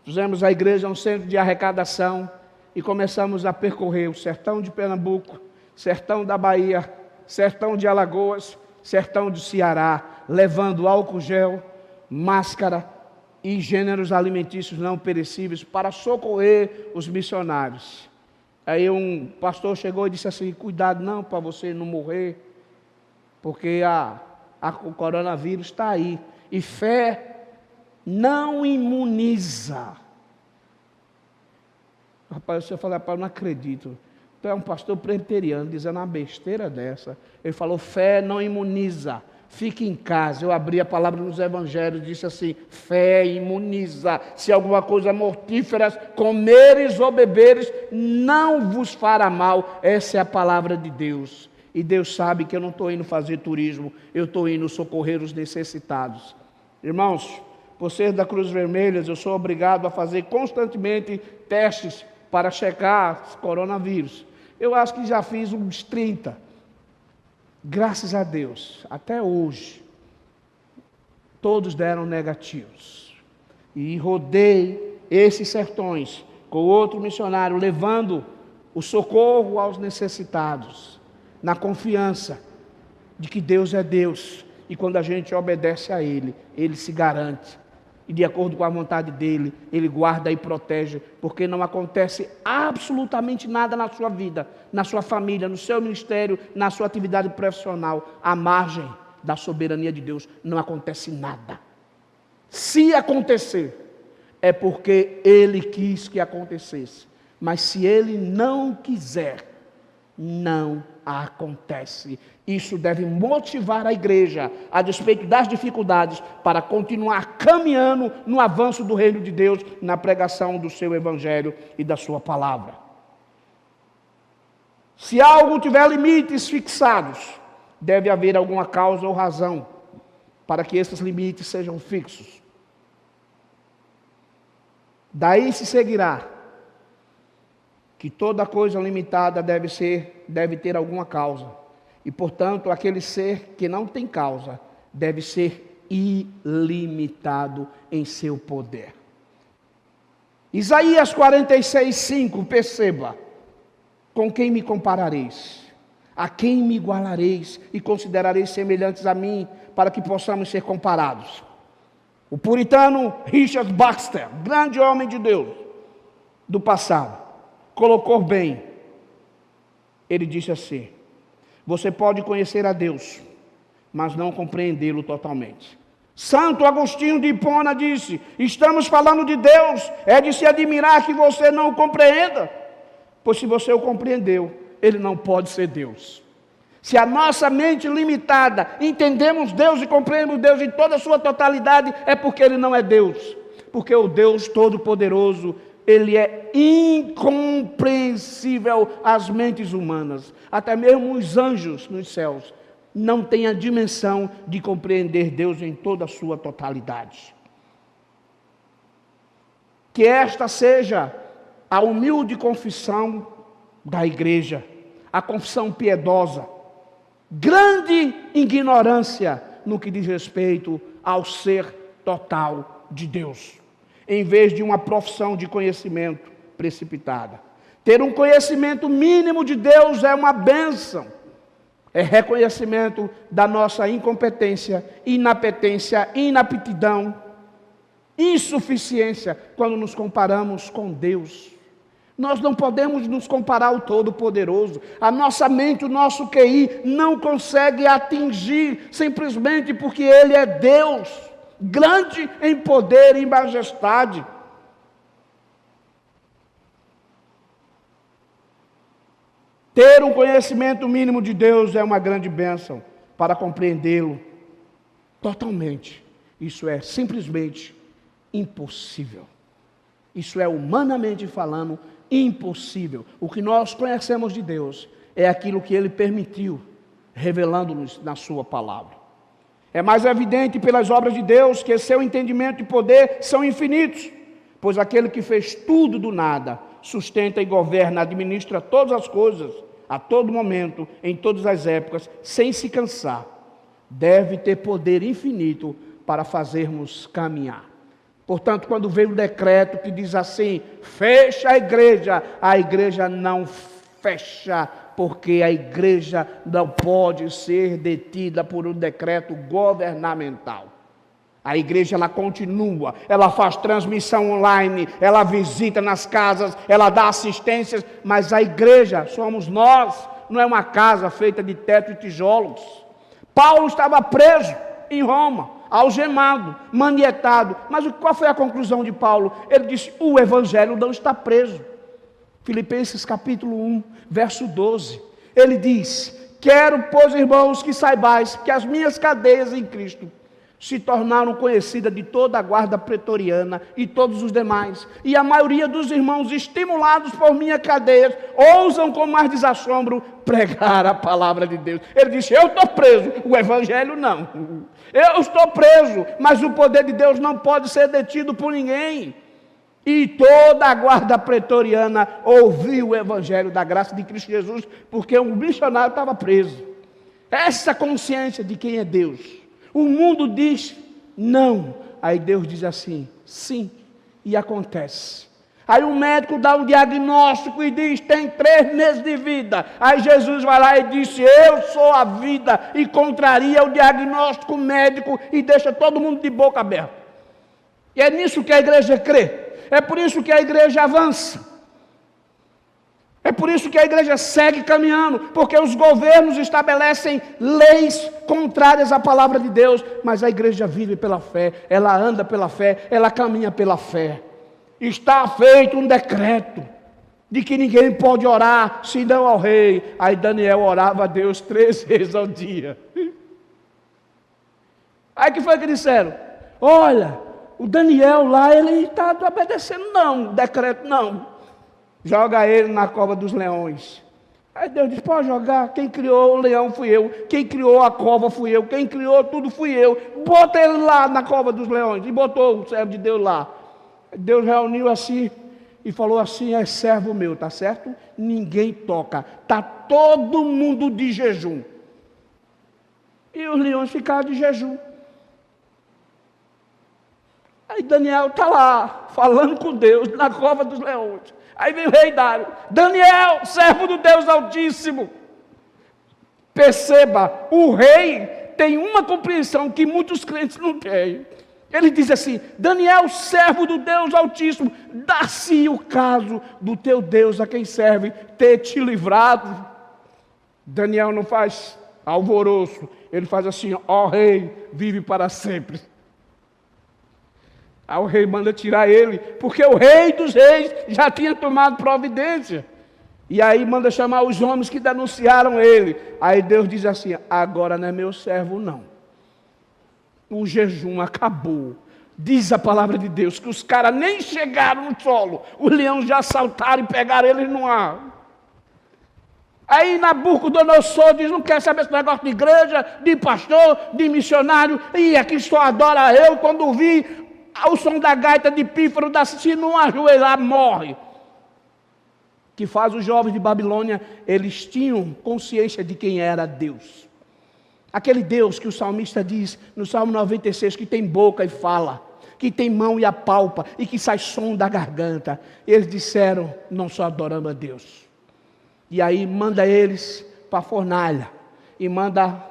[SPEAKER 1] fizemos a igreja um centro de arrecadação e começamos a percorrer o sertão de Pernambuco, sertão da Bahia, sertão de Alagoas, sertão do Ceará, levando álcool gel, máscara e gêneros alimentícios não perecíveis para socorrer os missionários. Aí um pastor chegou e disse assim: cuidado não, para você não morrer, porque o coronavírus está aí, e fé não imuniza. Rapaz, você fala: rapaz, eu não acredito. Tu é um pastor presbiteriano dizendo uma besteira dessa. Ele falou: fé não imuniza, fique em casa. Eu abri a palavra nos evangelhos e disse assim: fé imuniza. Se alguma coisa mortífera comeres ou beberes, não vos fará mal. Essa é a palavra de Deus. E Deus sabe que eu não estou indo fazer turismo, eu estou indo socorrer os necessitados. Irmãos, vocês da Cruz Vermelha, eu sou obrigado a fazer constantemente testes para checar coronavírus. Eu acho que já fiz uns 30. Graças a Deus, até hoje, todos deram negativos. E rodei esses sertões com outro missionário, levando o socorro aos necessitados, na confiança de que Deus é Deus. E quando a gente obedece a Ele, Ele se garante. E de acordo com a vontade dEle, Ele guarda e protege, porque não acontece absolutamente nada na sua vida, na sua família, no seu ministério, na sua atividade profissional, à margem da soberania de Deus, não acontece nada. Se acontecer, é porque Ele quis que acontecesse. Mas se Ele não quiser, não acontece. Isso deve motivar a igreja, a despeito das dificuldades, para continuar caminhando no avanço do reino de Deus, na pregação do seu evangelho e da sua palavra. Se algo tiver limites fixados, deve haver alguma causa ou razão para que esses limites sejam fixos. Daí se seguirá que toda coisa limitada deve ter alguma causa. E, portanto, aquele ser que não tem causa deve ser ilimitado em seu poder. Isaías 46:5, perceba: com quem me comparareis? A quem me igualareis e considerareis semelhantes a mim, para que possamos ser comparados? O puritano Richard Baxter, grande homem de Deus do passado, colocou bem. Ele disse assim: você pode conhecer a Deus, mas não compreendê-lo totalmente. Santo Agostinho de Hipona disse: estamos falando de Deus, é de se admirar que você não o compreenda, pois se você o compreendeu, ele não pode ser Deus. Se a nossa mente limitada entendemos Deus e compreendemos Deus em toda a sua totalidade, é porque ele não é Deus. Porque o Deus Todo-Poderoso, ele é incompreensível às mentes humanas. Até mesmo os anjos nos céus não têm a dimensão de compreender Deus em toda a sua totalidade. Que esta seja a humilde confissão da igreja, a confissão piedosa. Grande ignorância no que diz respeito ao ser total de Deus, em vez de uma profissão de conhecimento precipitada. Ter um conhecimento mínimo de Deus é uma bênção, é reconhecimento da nossa incompetência, inapetência, inaptidão, insuficiência quando nos comparamos com Deus. Nós não podemos nos comparar ao Todo-Poderoso. A nossa mente, o nosso QI não consegue atingir simplesmente porque Ele é Deus, grande em poder e majestade. Ter um conhecimento mínimo de Deus é uma grande bênção para compreendê-lo totalmente. Isso é simplesmente impossível. Isso é, humanamente falando, impossível. O que nós conhecemos de Deus é aquilo que Ele permitiu, revelando-nos na sua palavra. É mais evidente pelas obras de Deus que seu entendimento e poder são infinitos, pois aquele que fez tudo do nada, sustenta e governa, administra todas as coisas, a todo momento, em todas as épocas, sem se cansar, deve ter poder infinito para fazermos caminhar. Portanto, quando veio o decreto que diz assim: fecha a igreja não fecha, porque a igreja não pode ser detida por um decreto governamental. A igreja, ela continua, ela faz transmissão online, ela visita nas casas, ela dá assistências, mas a igreja somos nós, não é uma casa feita de teto e tijolos. Paulo estava preso em Roma, algemado, manietado, mas qual foi a conclusão de Paulo? Ele disse: o evangelho não está preso. Filipenses capítulo 1, verso 12, ele diz: quero, pois, irmãos, que saibais que as minhas cadeias em Cristo se tornaram conhecidas de toda a guarda pretoriana e todos os demais, e a maioria dos irmãos, estimulados por minha cadeia, ousam com mais desassombro pregar a palavra de Deus. Ele disse: eu estou preso, o evangelho não. Eu estou preso, mas o poder de Deus não pode ser detido por ninguém. E toda a guarda pretoriana ouviu o evangelho da graça de Cristo Jesus, porque um missionário estava preso. Essa consciência de quem é Deus. O mundo diz não, aí Deus diz assim, sim, e acontece. Aí o médico dá um diagnóstico e diz: tem 3 meses de vida. Aí Jesus vai lá e disse: eu sou a vida, e contraria o diagnóstico médico e deixa todo mundo de boca aberta. E é nisso que a igreja crê. É por isso que a igreja avança. É por isso que a igreja segue caminhando, porque os governos estabelecem leis contrárias à palavra de Deus, mas a igreja vive pela fé, ela anda pela fé, ela caminha pela fé. Está feito um decreto de que ninguém pode orar senão ao rei. Aí Daniel orava a Deus 3 vezes ao dia. Aí que foi que disseram? Olha, o Daniel lá, ele está obedecendo não, decreto não. Joga ele na cova dos leões. Aí Deus disse, pode jogar, quem criou o leão fui eu, quem criou a cova fui eu, quem criou tudo fui eu, bota ele lá na cova dos leões, e botou o servo de Deus lá. Deus reuniu assim, e falou assim, é servo meu, tá certo? Ninguém toca, tá todo mundo de jejum. E os leões ficaram de jejum. Aí Daniel está lá, falando com Deus, na cova dos leões. Aí vem o rei Dário, Daniel, servo do Deus Altíssimo. Perceba, o rei tem uma compreensão que muitos crentes não têm. Ele diz assim, Daniel, servo do Deus Altíssimo, dá-se o caso do teu Deus a quem serve ter te livrado. Daniel não faz alvoroço, ele faz assim, ó rei, vive para sempre. Aí o rei manda tirar ele, porque o rei dos reis já tinha tomado providência. E aí manda chamar os homens que denunciaram ele. Aí Deus diz assim, agora não é meu servo não. O jejum acabou. Diz a palavra de Deus que os caras nem chegaram no solo. Os leões já saltaram e pegaram eles no ar. Aí Nabucodonosor diz, não quer saber esse negócio de igreja, de pastor, de missionário. E aqui só adora eu, quando vi o som da gaita de pífaro, se não ajoelhar, morre. Que faz os jovens de Babilônia, eles tinham consciência de quem era Deus. Aquele Deus que o salmista diz no Salmo 96, que tem boca e fala, que tem mão e apalpa, e que sai som da garganta. Eles disseram, não só adorando a Deus. E aí manda eles para a fornalha, e manda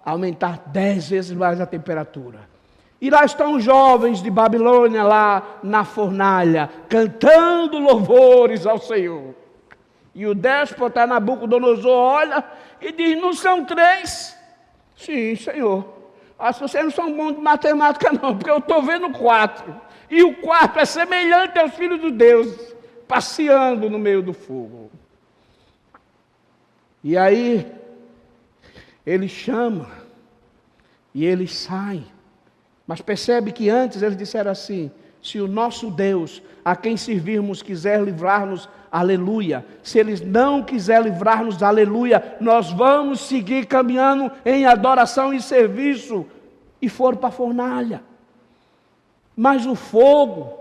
[SPEAKER 1] aumentar 10 vezes mais a temperatura. E lá estão os jovens de Babilônia, lá na fornalha, cantando louvores ao Senhor. E o déspota Nabucodonosor olha e diz, não são 3? Sim, Senhor. Se vocês não são bons de matemática não, porque eu estou vendo 4. E o 4 é semelhante aos filhos de Deus, passeando no meio do fogo. E aí, ele chama, e eles saem. Mas percebe que antes eles disseram assim, se o nosso Deus, a quem servirmos, quiser livrar-nos, aleluia. Se Ele não quiser livrar-nos, aleluia, nós vamos seguir caminhando em adoração e serviço. E foram para a fornalha. Mas o fogo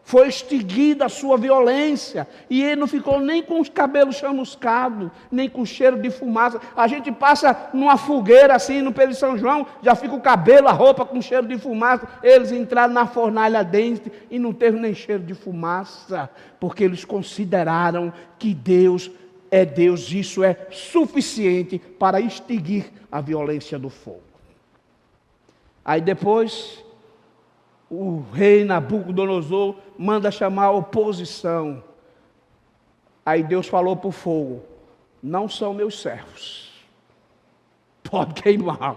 [SPEAKER 1] foi extinguida a sua violência, e ele não ficou nem com os cabelos chamuscados, nem com cheiro de fumaça. A gente passa numa fogueira assim no Pedro de São João, já fica o cabelo, a roupa com cheiro de fumaça. Eles entraram na fornalha dentro e não teve nem cheiro de fumaça, porque eles consideraram que Deus é Deus, isso é suficiente para extinguir a violência do fogo. Aí depois o rei Nabucodonosor manda chamar a oposição. Aí Deus falou para o fogo, não são meus servos, pode queimar.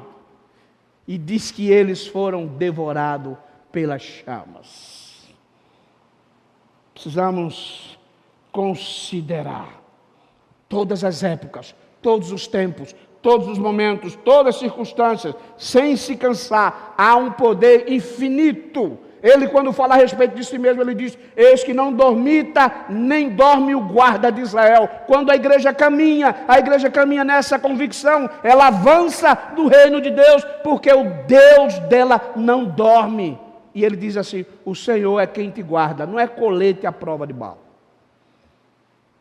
[SPEAKER 1] E diz que eles foram devorados pelas chamas. Precisamos considerar todas as épocas, todos os tempos, todos os momentos, todas as circunstâncias, sem se cansar. Há um poder infinito. Ele, quando fala a respeito de si mesmo, ele diz, eis que não dormita, nem dorme o guarda de Israel. Quando a igreja caminha nessa convicção, ela avança do reino de Deus, porque o Deus dela não dorme. E ele diz assim, o Senhor é quem te guarda, não é colete à prova de bala.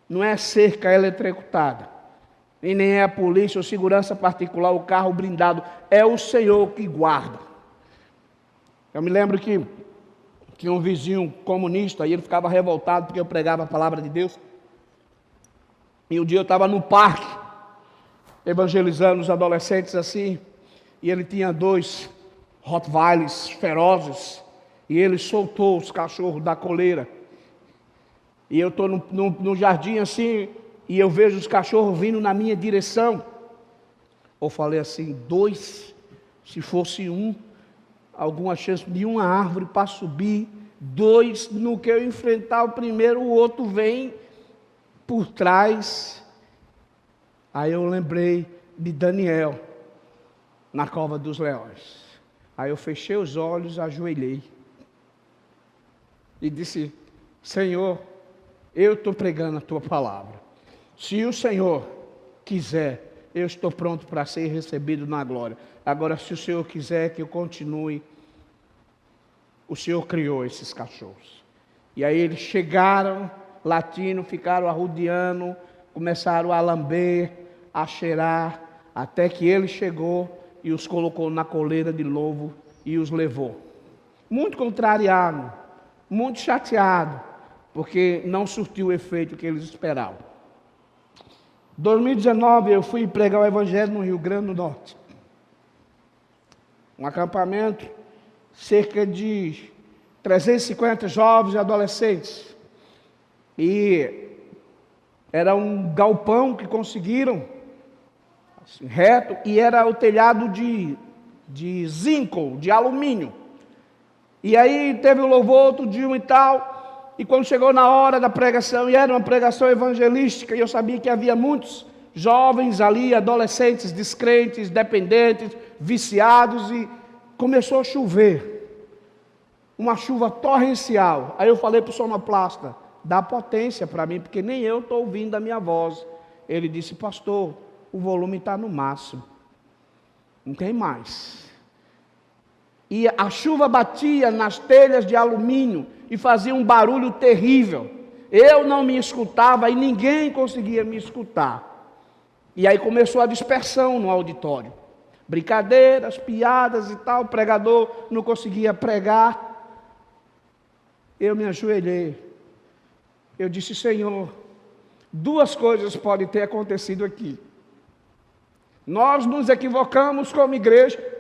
[SPEAKER 1] Não é cerca eletrocutada. E nem é a polícia ou segurança particular, o carro blindado, é o Senhor que guarda. Eu me lembro que tinha um vizinho comunista, e ele ficava revoltado porque eu pregava a palavra de Deus. E um dia eu estava no parque, evangelizando os adolescentes assim, e ele tinha 2 Rottweilers ferozes, e ele soltou os cachorros da coleira. E eu estou no jardim assim, e eu vejo os cachorros vindo na minha direção. Eu falei assim, 2, se fosse 1, alguma chance de uma árvore para subir, 2, no que eu enfrentar o primeiro, o outro vem por trás. Aí eu lembrei de Daniel, na cova dos leões. Aí eu fechei os olhos, ajoelhei, e disse, Senhor, eu estou pregando a Tua palavra. Se o Senhor quiser, eu estou pronto para ser recebido na glória. Agora, se o Senhor quiser que eu continue, o Senhor criou esses cachorros. E aí eles chegaram, latindo, ficaram arrodeando, começaram a lamber, a cheirar, até que ele chegou e os colocou na coleira de lobo e os levou. Muito contrariado, muito chateado, porque não surtiu o efeito que eles esperavam. Em 2019 eu fui pregar o Evangelho no Rio Grande do Norte. Um acampamento, cerca de 350 jovens e adolescentes. E era um galpão que conseguiram, assim, reto, e era o telhado de zinco, de alumínio. E aí teve o louvor outro dia e tal, e quando chegou na hora da pregação, e era uma pregação evangelística, e eu sabia que havia muitos jovens ali, adolescentes, descrentes, dependentes, viciados, e começou a chover, uma chuva torrencial. Aí eu falei para o sonoplasta, dá potência para mim, porque nem eu estou ouvindo a minha voz. Ele disse, pastor, o volume está no máximo, não tem mais. E a chuva batia nas telhas de alumínio e fazia um barulho terrível. Eu não me escutava e ninguém conseguia me escutar. E aí começou a dispersão no auditório. Brincadeiras, piadas e tal, o pregador não conseguia pregar. Eu me ajoelhei. Eu disse, Senhor, duas coisas podem ter acontecido aqui. Nós nos equivocamos como igreja.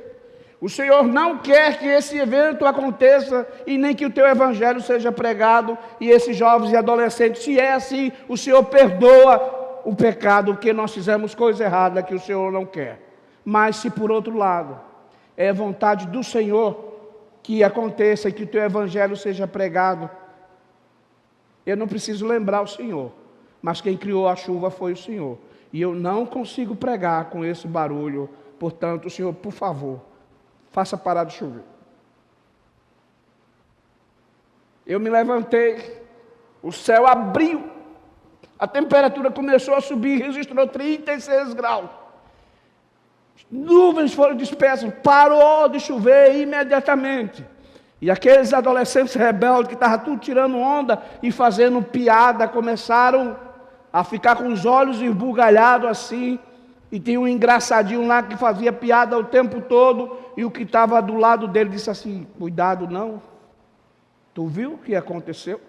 [SPEAKER 1] O Senhor não quer que esse evento aconteça e nem que o teu evangelho seja pregado e esses jovens e adolescentes. Se é assim, o Senhor perdoa o pecado, que nós fizemos coisa errada que o Senhor não quer. Mas se por outro lado, é vontade do Senhor que aconteça e que o teu evangelho seja pregado, eu não preciso lembrar o Senhor, mas quem criou a chuva foi o Senhor. E eu não consigo pregar com esse barulho, portanto, Senhor, por favor, faça parar de chover. Eu me levantei, o céu abriu, a temperatura começou a subir, registrou 36 graus. Nuvens foram dispersas, parou de chover imediatamente. E aqueles adolescentes rebeldes que estavam tudo tirando onda e fazendo piada, começaram a ficar com os olhos esbugalhados assim. E tinha um engraçadinho lá que fazia piada o tempo todo, e o que estava do lado dele disse assim, cuidado não, tu viu o que aconteceu?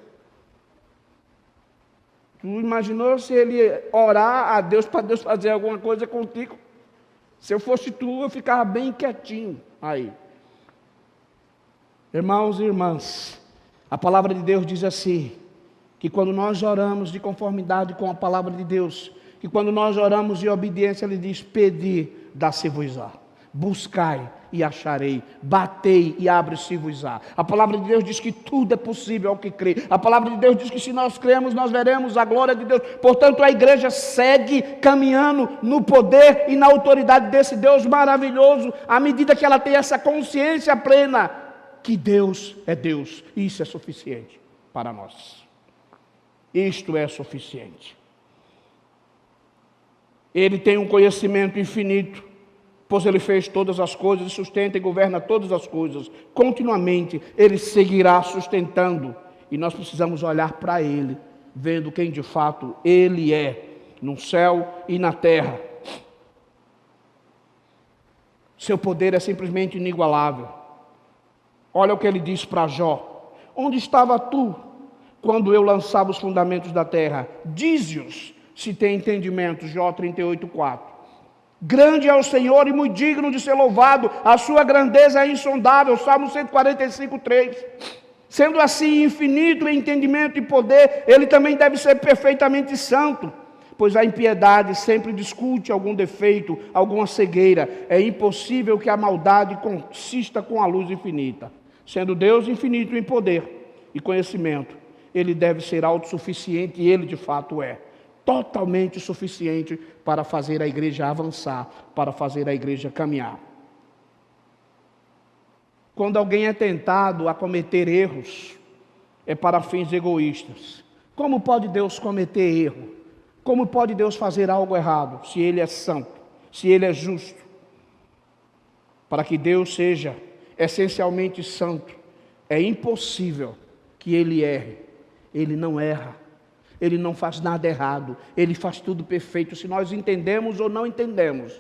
[SPEAKER 1] Tu imaginou se ele orar a Deus para Deus fazer alguma coisa contigo? Se eu fosse tu, eu ficava bem quietinho aí. Irmãos e irmãs, a palavra de Deus diz assim, que quando nós oramos de conformidade com a palavra de Deus, que quando nós oramos em obediência, Ele diz, pedi, dá-se-vos-á, buscai e acharei, batei e abre-se-vos-á. A palavra de Deus diz que tudo é possível ao que crê. A palavra de Deus diz que se nós cremos, nós veremos a glória de Deus. Portanto, a igreja segue caminhando no poder e na autoridade desse Deus maravilhoso, à medida que ela tem essa consciência plena que Deus é Deus. Isso é suficiente para nós. Isto é suficiente. Ele tem um conhecimento infinito, pois Ele fez todas as coisas, sustenta e governa todas as coisas. Continuamente, Ele seguirá sustentando. E nós precisamos olhar para Ele, vendo quem de fato Ele é, no céu e na terra. Seu poder é simplesmente inigualável. Olha o que Ele diz para Jó. Onde estava tu, quando eu lançava os fundamentos da terra? Dize-os, se tem entendimento. Jó 38:4. Grande é o Senhor e muito digno de ser louvado, a sua grandeza é insondável. Salmo 145:3. Sendo assim infinito em entendimento e poder, Ele também deve ser perfeitamente santo, pois a impiedade sempre discute algum defeito, alguma cegueira. É impossível que a maldade consista com a luz infinita. Sendo Deus infinito em poder e conhecimento, Ele deve ser autossuficiente, e Ele de fato é totalmente suficiente para fazer a igreja avançar, para fazer a igreja caminhar. Quando alguém é tentado a cometer erros, é para fins egoístas. Como pode Deus cometer erro? Como pode Deus fazer algo errado se Ele é santo, se Ele é justo? Para que Deus seja essencialmente santo, é impossível que Ele erre. Ele não erra, Ele não faz nada errado, Ele faz tudo perfeito, se nós entendemos ou não entendemos.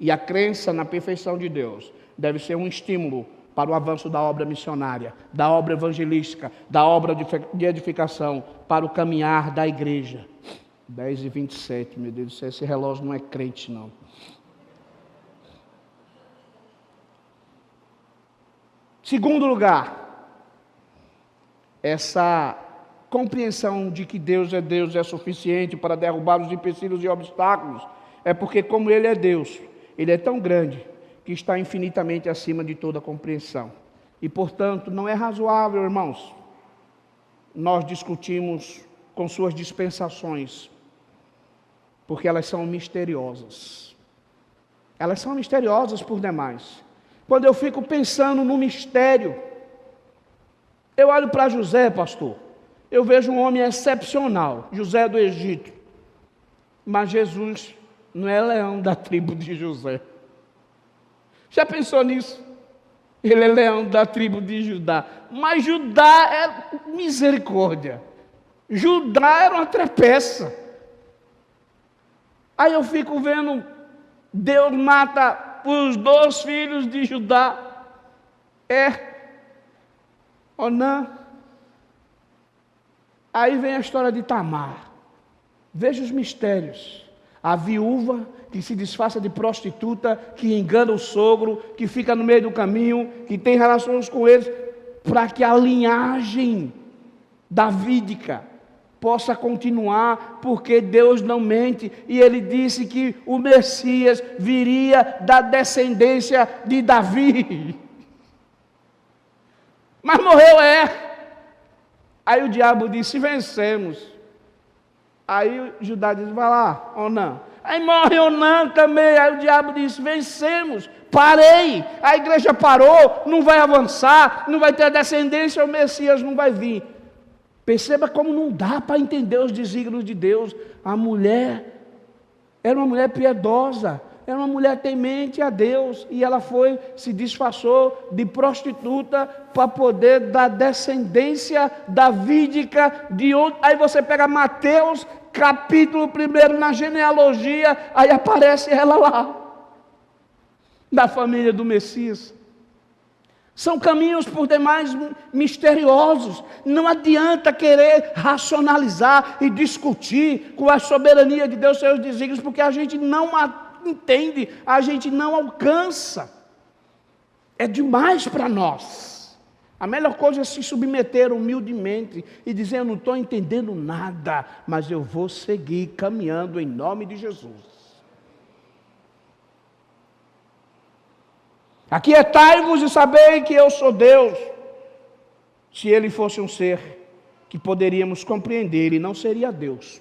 [SPEAKER 1] E a crença na perfeição de Deus deve ser um estímulo para o avanço da obra missionária, da obra evangelística, da obra de edificação, para o caminhar da igreja. 10h27, meu Deus do céu, esse relógio não é crente, não. Segundo lugar, essa compreensão de que Deus é suficiente para derrubar os empecilhos e obstáculos, é porque como Ele é Deus, Ele é tão grande que está infinitamente acima de toda compreensão. E, portanto, não é razoável, irmãos, nós discutimos com suas dispensações, porque elas são misteriosas. Elas são misteriosas por demais. Quando eu fico pensando no mistério, eu olho para José, pastor, eu vejo um homem excepcional, José do Egito. Mas Jesus não é leão da tribo de José. Já pensou nisso? Ele é leão da tribo de Judá. Mas Judá é misericórdia. Judá era uma trepeça. Aí eu fico vendo, Deus mata os 2 filhos de Judá. Onã. Aí vem a história de Tamar. Veja os mistérios. A viúva que se disfarça de prostituta, que engana o sogro, que fica no meio do caminho, que tem relações com eles, para que a linhagem davídica possa continuar, porque Deus não mente, e Ele disse que o Messias viria da descendência de Davi. Mas morreu Aí o diabo disse, vencemos. Aí Judá disse, vai lá, Onã. Aí morre Onã também. Aí o diabo disse, vencemos, parei. A igreja parou, não vai avançar, não vai ter descendência, o Messias não vai vir. Perceba como não dá para entender os desígnios de Deus. A mulher era uma mulher piedosa, era uma mulher temente a Deus, e ela se disfarçou de prostituta para poder dar descendência davídica de onde. Aí você pega Mateus, capítulo 1, na genealogia, aí aparece ela lá, da família do Messias. São caminhos por demais misteriosos. Não adianta querer racionalizar e discutir com a soberania de Deus, seus desígnios, porque a gente não entende, a gente não alcança. É demais para nós. A melhor coisa é se submeter humildemente e dizer, eu não estou entendendo nada, mas eu vou seguir caminhando em nome de Jesus. Aquietai-vos e sabei que eu sou Deus. Se Ele fosse um ser que poderíamos compreender, Ele não seria Deus.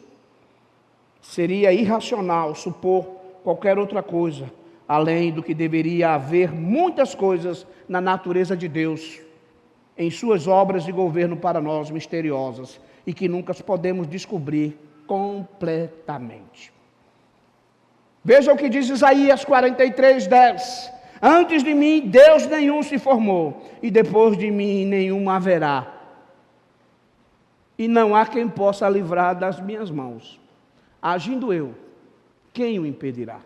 [SPEAKER 1] Seria irracional supor qualquer outra coisa, além do que deveria haver muitas coisas na natureza de Deus, em suas obras de governo para nós misteriosas, e que nunca podemos descobrir completamente. Veja o que diz Isaías 43:10. Antes de mim, Deus nenhum se formou, e depois de mim, nenhum haverá. E não há quem possa livrar das minhas mãos. Agindo eu, quem o impedirá?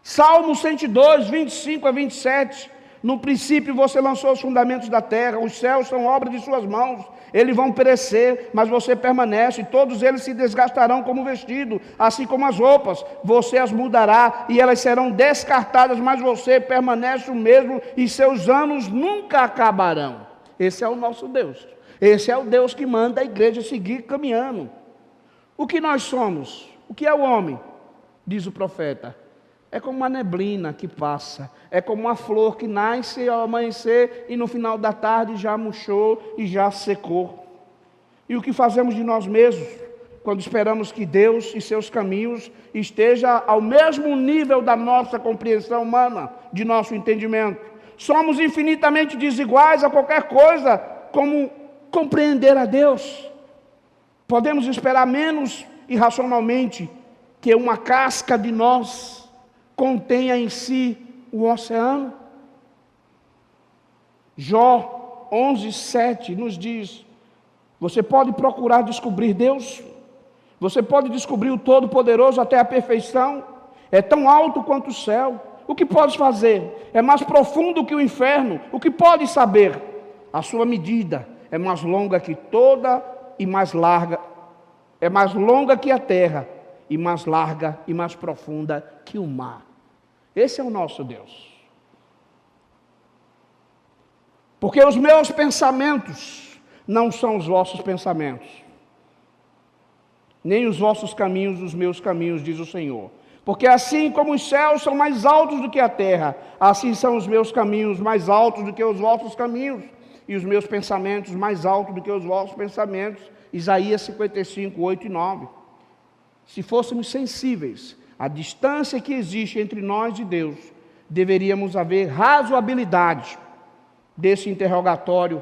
[SPEAKER 1] Salmo 102, 25 a 27. No princípio você lançou os fundamentos da terra, os céus são obra de suas mãos. Eles vão perecer, mas você permanece, todos eles se desgastarão como vestido, assim como as roupas, você as mudará, e elas serão descartadas, mas você permanece o mesmo, e seus anos nunca acabarão. Esse é o nosso Deus, esse é o Deus que manda a igreja seguir caminhando. O que nós somos? O que é o homem? Diz o profeta. É como uma neblina que passa, é como uma flor que nasce ao amanhecer e no final da tarde já murchou e já secou. E o que fazemos de nós mesmos quando esperamos que Deus e seus caminhos esteja ao mesmo nível da nossa compreensão humana, de nosso entendimento? Somos infinitamente desiguais a qualquer coisa como compreender a Deus. Podemos esperar menos irracionalmente que uma casca de noz contenha em si o oceano? Jó 11:7 nos diz: você pode procurar descobrir Deus, você pode descobrir o Todo-Poderoso até a perfeição, é tão alto quanto o céu. O que podes fazer? É mais profundo que o inferno. O que podes saber? A sua medida é mais longa que toda e mais larga, é mais longa que a terra, e mais larga e mais profunda que o mar. Esse é o nosso Deus. Porque os meus pensamentos não são os vossos pensamentos, nem os vossos caminhos os meus caminhos, diz o Senhor. Porque assim como os céus são mais altos do que a terra, assim são os meus caminhos mais altos do que os vossos caminhos, e os meus pensamentos mais altos do que os vossos pensamentos. Isaías 55, 8 e 9. Se fôssemos sensíveis à distância que existe entre nós e Deus, deveríamos haver razoabilidade desse interrogatório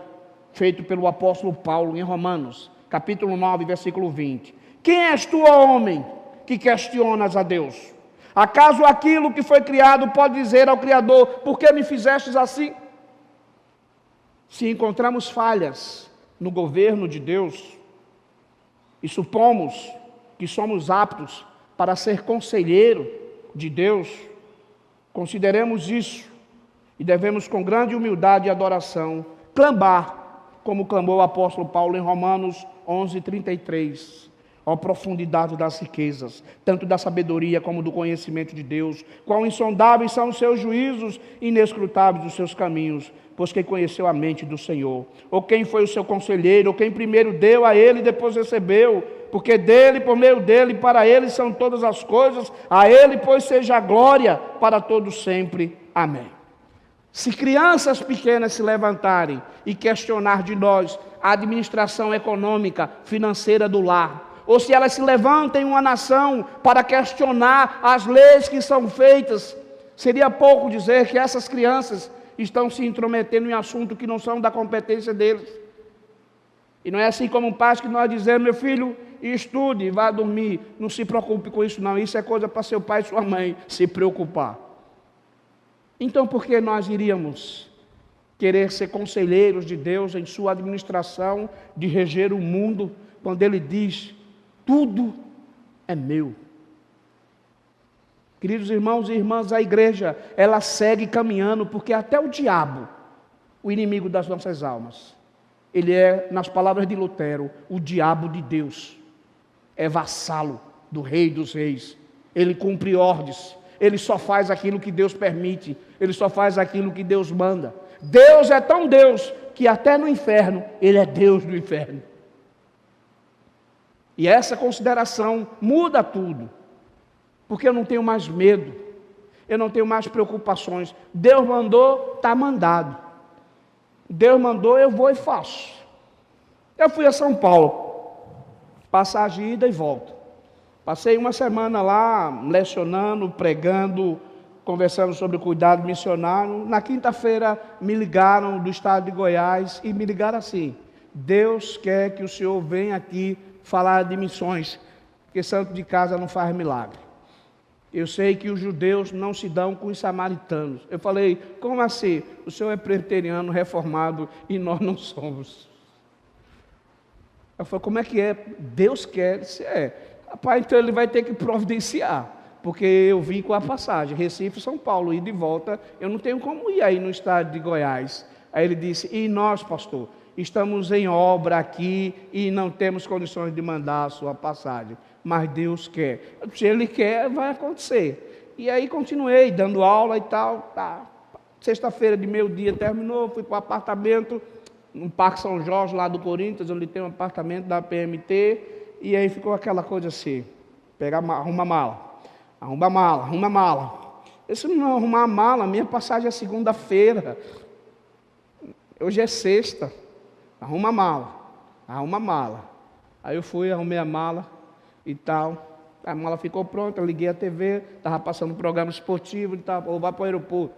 [SPEAKER 1] feito pelo apóstolo Paulo em Romanos, capítulo 9, versículo 20. Quem és tu, ó homem, que questionas a Deus? Acaso aquilo que foi criado pode dizer ao Criador: por que me fizestes assim? Se encontramos falhas no governo de Deus e supomos que somos aptos para ser conselheiro de Deus, consideremos isso e devemos, com grande humildade e adoração, clamar, como clamou o apóstolo Paulo em Romanos 11:33. Ó profundidade das riquezas, tanto da sabedoria como do conhecimento de Deus, quão insondáveis são os seus juízos, inescrutáveis os seus caminhos, pois quem conheceu a mente do Senhor? Ou quem foi o seu conselheiro? Ou quem primeiro deu a ele e depois recebeu? Porque dele, por meio dele, para ele são todas as coisas, a ele, pois, seja a glória para todos sempre. Amém. Se crianças pequenas se levantarem e questionar de nós a administração econômica, financeira do lar, ou se elas se levantem em uma nação para questionar as leis que são feitas, seria pouco dizer que essas crianças estão se intrometendo em assuntos que não são da competência deles. E não é assim como pais que nós dizemos: meu filho, estude, vá dormir, não se preocupe com isso não, isso é coisa para seu pai e sua mãe se preocupar. Então por que nós iríamos querer ser conselheiros de Deus em sua administração, de reger o mundo, quando Ele diz: tudo é meu? Queridos irmãos e irmãs, a igreja, ela segue caminhando, porque até o diabo, o inimigo das nossas almas, ele é, nas palavras de Lutero, o diabo de Deus, é vassalo do Rei dos Reis, ele cumpre ordens, ele só faz aquilo que Deus permite, ele só faz aquilo que Deus manda. Deus é tão Deus, que até no inferno, ele é Deus do inferno. E essa consideração muda tudo, porque eu não tenho mais medo, eu não tenho mais preocupações. Deus mandou, está mandado. Deus mandou, eu vou e faço. Eu fui a São Paulo, passagem ida e volta. Passei uma semana lá, lecionando, pregando, conversando sobre o cuidado missionário. Na quinta-feira me ligaram do estado de Goiás e me ligaram assim: Deus quer que o senhor venha aqui falar de missões, porque santo de casa não faz milagre. Eu sei que os judeus não se dão com os samaritanos. Eu falei: como assim? O senhor é presbiteriano, reformado, e nós não somos. Eu falei: como é que é? Deus quer. Disse: é. Rapaz, então ele vai ter que providenciar, porque eu vim com a passagem, Recife, São Paulo, e de volta, eu não tenho como ir aí no estado de Goiás. Aí ele disse: e nós, pastor, estamos em obra aqui e não temos condições de mandar a sua passagem, mas Deus quer. Se Ele quer, vai acontecer. E aí continuei dando aula e tal. Tá. Sexta-feira de meio-dia terminou, fui para o apartamento no Parque São Jorge, lá do Corinthians, onde tem um apartamento da PMT, e aí ficou aquela coisa assim: arruma a mala, arruma a mala, arruma a mala. Eu disse: não arrumar a mala, minha passagem é segunda-feira, hoje é sexta. Arruma a mala, arruma a mala. Aí eu fui, arrumei a mala e tal. A mala ficou pronta, eu liguei a TV, estava passando um programa esportivo, vou para o aeroporto.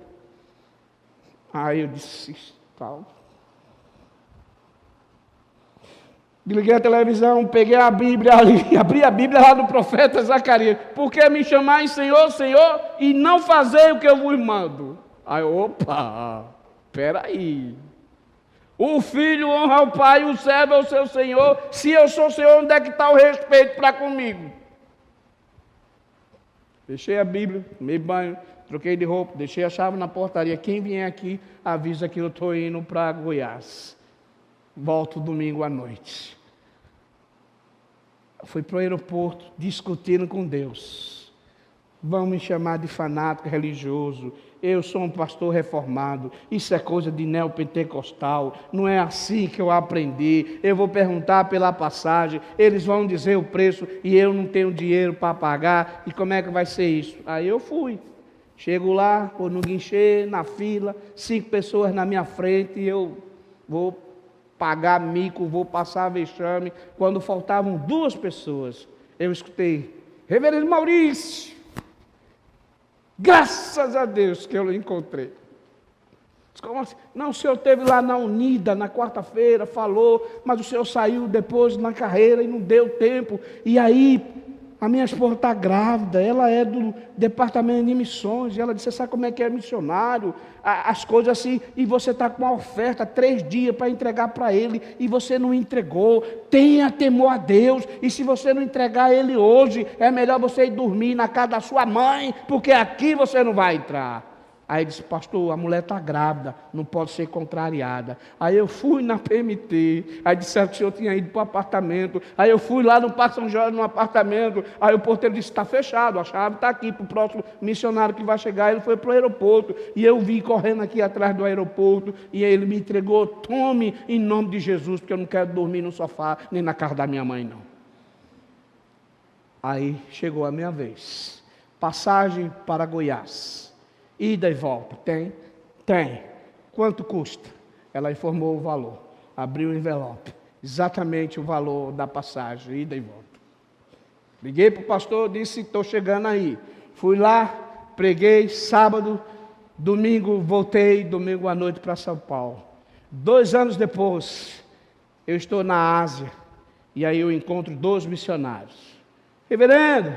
[SPEAKER 1] Aí eu disse: tal. Desliguei a televisão, peguei a Bíblia ali, abri a Bíblia lá do profeta Zacarias. Por que me chamar Senhor, Senhor, e não fazer o que eu vos mando? Aí, opa, peraí. O filho honra o pai, o servo é o seu senhor. Se eu sou senhor, onde é que está o respeito para comigo? Deixei a Bíblia, tomei banho, troquei de roupa, deixei a chave na portaria. Quem vier aqui, avisa que eu estou indo para Goiás. Volto domingo à noite. Fui para o aeroporto, discutindo com Deus. Vão me chamar de fanático religioso. Eu sou um pastor reformado. Isso é coisa de neopentecostal. Não é assim que eu aprendi. Eu vou perguntar pela passagem. Eles vão dizer o preço e eu não tenho dinheiro para pagar. E como é que vai ser isso? Aí eu fui. Chego lá, vou no guichê, na fila, 5 pessoas na minha frente e eu vou pagar mico, vou passar vexame. Quando faltavam 2 pessoas, eu escutei: Reverendo Maurício, graças a Deus que eu o encontrei. Como assim? Não, o senhor esteve lá na Unida, na quarta-feira, falou, mas o senhor saiu depois na carreira e não deu tempo. E aí, a minha esposa está grávida, ela é do departamento de missões, e ela disse: você sabe como é que é missionário? As coisas assim, e você está com uma oferta, 3 dias para entregar para ele, e você não entregou. Tenha temor a Deus, e se você não entregar ele hoje, é melhor você ir dormir na casa da sua mãe, porque aqui você não vai entrar. Aí disse: pastor, a mulher está grávida, não pode ser contrariada. Aí eu fui na PMT, aí disseram que o senhor tinha ido para o apartamento. Aí eu fui lá no Parque São Jorge, no apartamento. Aí o porteiro disse: está fechado, a chave está aqui para o próximo missionário que vai chegar. Ele foi para o aeroporto, e eu vim correndo aqui atrás do aeroporto, e aí ele me entregou: tome em nome de Jesus, porque eu não quero dormir no sofá, nem na casa da minha mãe não. Aí chegou a minha vez, passagem para Goiás. Ida e volta. Tem? Tem. Quanto custa? Ela informou o valor. Abriu o envelope. Exatamente o valor da passagem, ida e volta. Liguei para o pastor, disse: estou chegando aí. Fui lá, preguei sábado, domingo voltei, domingo à noite para São Paulo. 2 anos depois, eu estou na Ásia, e aí eu encontro 2 missionários. Reverendo,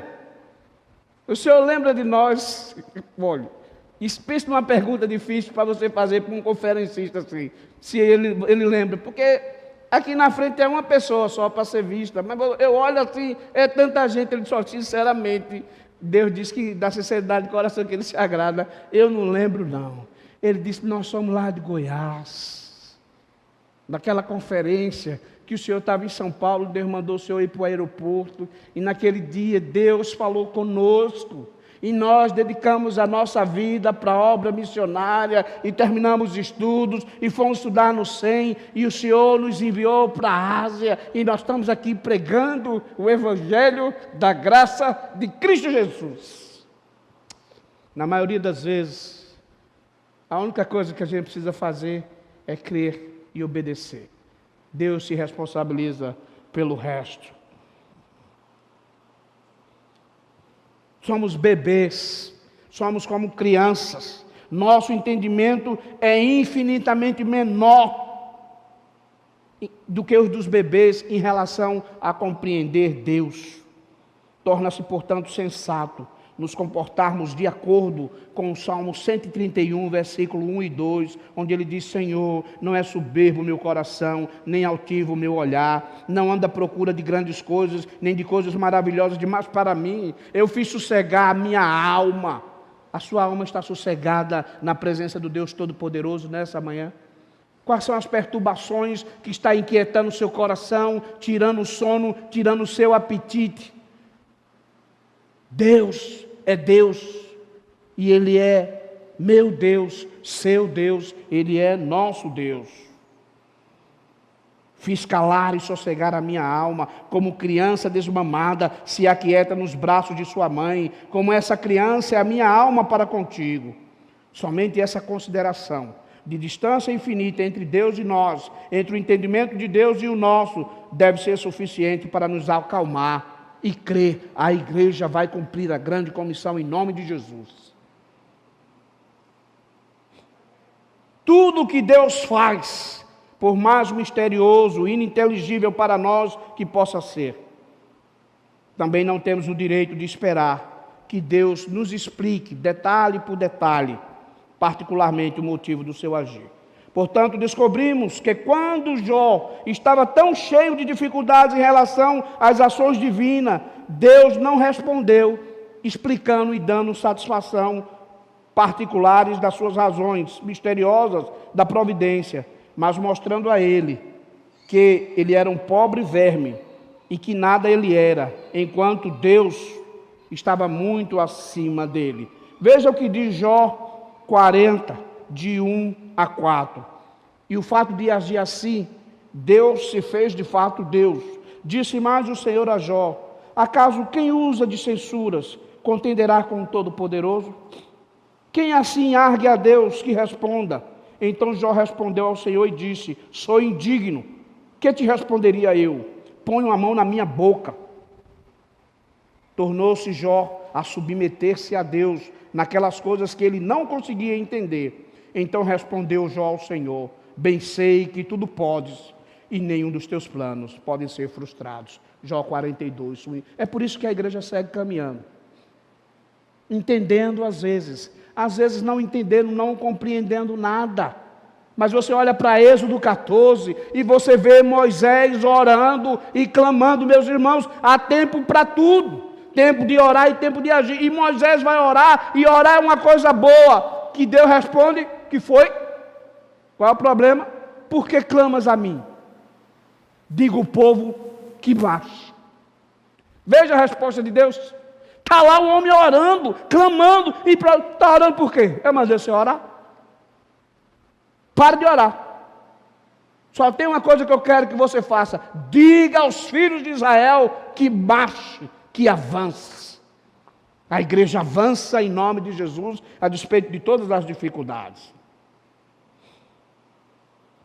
[SPEAKER 1] o senhor lembra de nós? Olha, pense numa pergunta difícil para você fazer para um conferencista assim, se ele lembra, porque aqui na frente é uma pessoa só para ser vista, mas eu olho assim, é tanta gente. Ele só, sinceramente, Deus diz que da sinceridade de coração que ele se agrada. Eu não lembro não. Ele disse: nós somos lá de Goiás, naquela conferência que o senhor estava em São Paulo, Deus mandou o senhor ir para o aeroporto, e naquele dia Deus falou conosco. E nós dedicamos a nossa vida para a obra missionária, e terminamos estudos, e fomos estudar no SEM, e o Senhor nos enviou para a Ásia, e nós estamos aqui pregando o Evangelho da graça de Cristo Jesus. Na maioria das vezes, a única coisa que a gente precisa fazer é crer e obedecer. Deus se responsabiliza pelo resto. Somos bebês, somos como crianças. Nosso entendimento é infinitamente menor do que os dos bebês em relação a compreender Deus. Torna-se, portanto, sensato nos comportarmos de acordo com o Salmo 131, versículo 1 e 2, onde ele diz: Senhor, não é soberbo o meu coração, nem altivo o meu olhar, não anda à procura de grandes coisas, nem de coisas maravilhosas demais para mim. Eu fiz sossegar a minha alma. A sua alma está sossegada na presença do Deus Todo-Poderoso nessa manhã? Quais são as perturbações que está inquietando o seu coração, tirando o sono, tirando o seu apetite? Deus é Deus, e Ele é meu Deus, seu Deus, Ele é nosso Deus. Fiz calar e sossegar a minha alma, como criança desmamada se aquieta nos braços de sua mãe, como essa criança é a minha alma para contigo. Somente essa consideração de distância infinita entre Deus e nós, entre o entendimento de Deus e o nosso, deve ser suficiente para nos acalmar e crer: a igreja vai cumprir a grande comissão em nome de Jesus. Tudo que Deus faz por mais misterioso e ininteligível para nós que possa ser. Também não temos o direito de esperar que Deus nos explique, detalhe por detalhe, particularmente o motivo do seu agir. Portanto, descobrimos que quando Jó estava tão cheio de dificuldades em relação às ações divinas, Deus não respondeu, explicando e dando satisfação particulares das suas razões misteriosas da providência, mas mostrando a ele que ele era um pobre verme e que nada ele era, enquanto Deus estava muito acima dele. Veja o que diz Jó 40, de 1 a 4. E o fato de agir assim, Deus se fez de fato Deus. Disse mais o Senhor a Jó: acaso quem usa de censuras contenderá com o Todo-Poderoso? Quem assim argue a Deus que responda? Então Jó respondeu ao Senhor e disse: sou indigno. Que te responderia eu? Ponho a mão na minha boca. Tornou-se Jó a submeter-se a Deus naquelas coisas que ele não conseguia entender. Então respondeu Jó ao Senhor: bem sei que tudo podes, e nenhum dos teus planos podem ser frustrados. Jó 42. É por isso que a igreja segue caminhando. Entendendo às vezes não entendendo, não compreendendo nada. Mas você olha para Êxodo 14 e você vê Moisés orando e clamando. Meus irmãos, há tempo para tudo. Tempo de orar e tempo de agir. E Moisés vai orar, e orar é uma coisa boa. Que Deus responde: que foi? Qual é o problema? Por que clamas a mim? Diga o povo que baixe. Veja a resposta de Deus. Está lá o homem orando, clamando, e está orando por quê? Eu mandei você orar. Pare de orar. Só tem uma coisa que eu quero que você faça: diga aos filhos de Israel que marche, que avance. A igreja avança em nome de Jesus, a despeito de todas as dificuldades.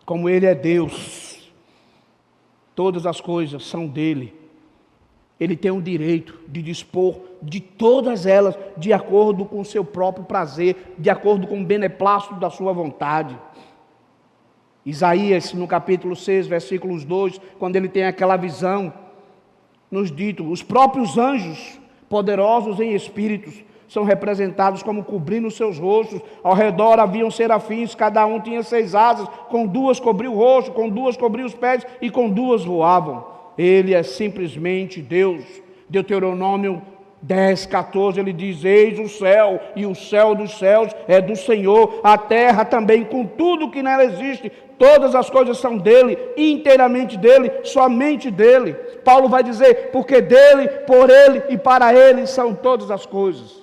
[SPEAKER 1] Como Ele é Deus, todas as coisas são dEle. Ele tem o direito de dispor de todas elas de acordo com o seu próprio prazer, de acordo com o beneplácito da sua vontade. Isaías, no capítulo 6, versículos 2, quando ele tem aquela visão, nos dito: os próprios anjos, poderosos em espíritos, são representados como cobrindo os seus rostos. Ao redor haviam serafins, cada um tinha 6 asas, com 2 cobriu o rosto, com 2 cobriu os pés, e com 2 voavam. Ele é simplesmente Deus. Deuteronômio 10, 14, ele diz: eis o céu, e o céu dos céus é do Senhor, a terra também com tudo que nela existe, todas as coisas são dele, inteiramente dele, somente dele. Paulo vai dizer: porque dele, por ele e para ele são todas as coisas.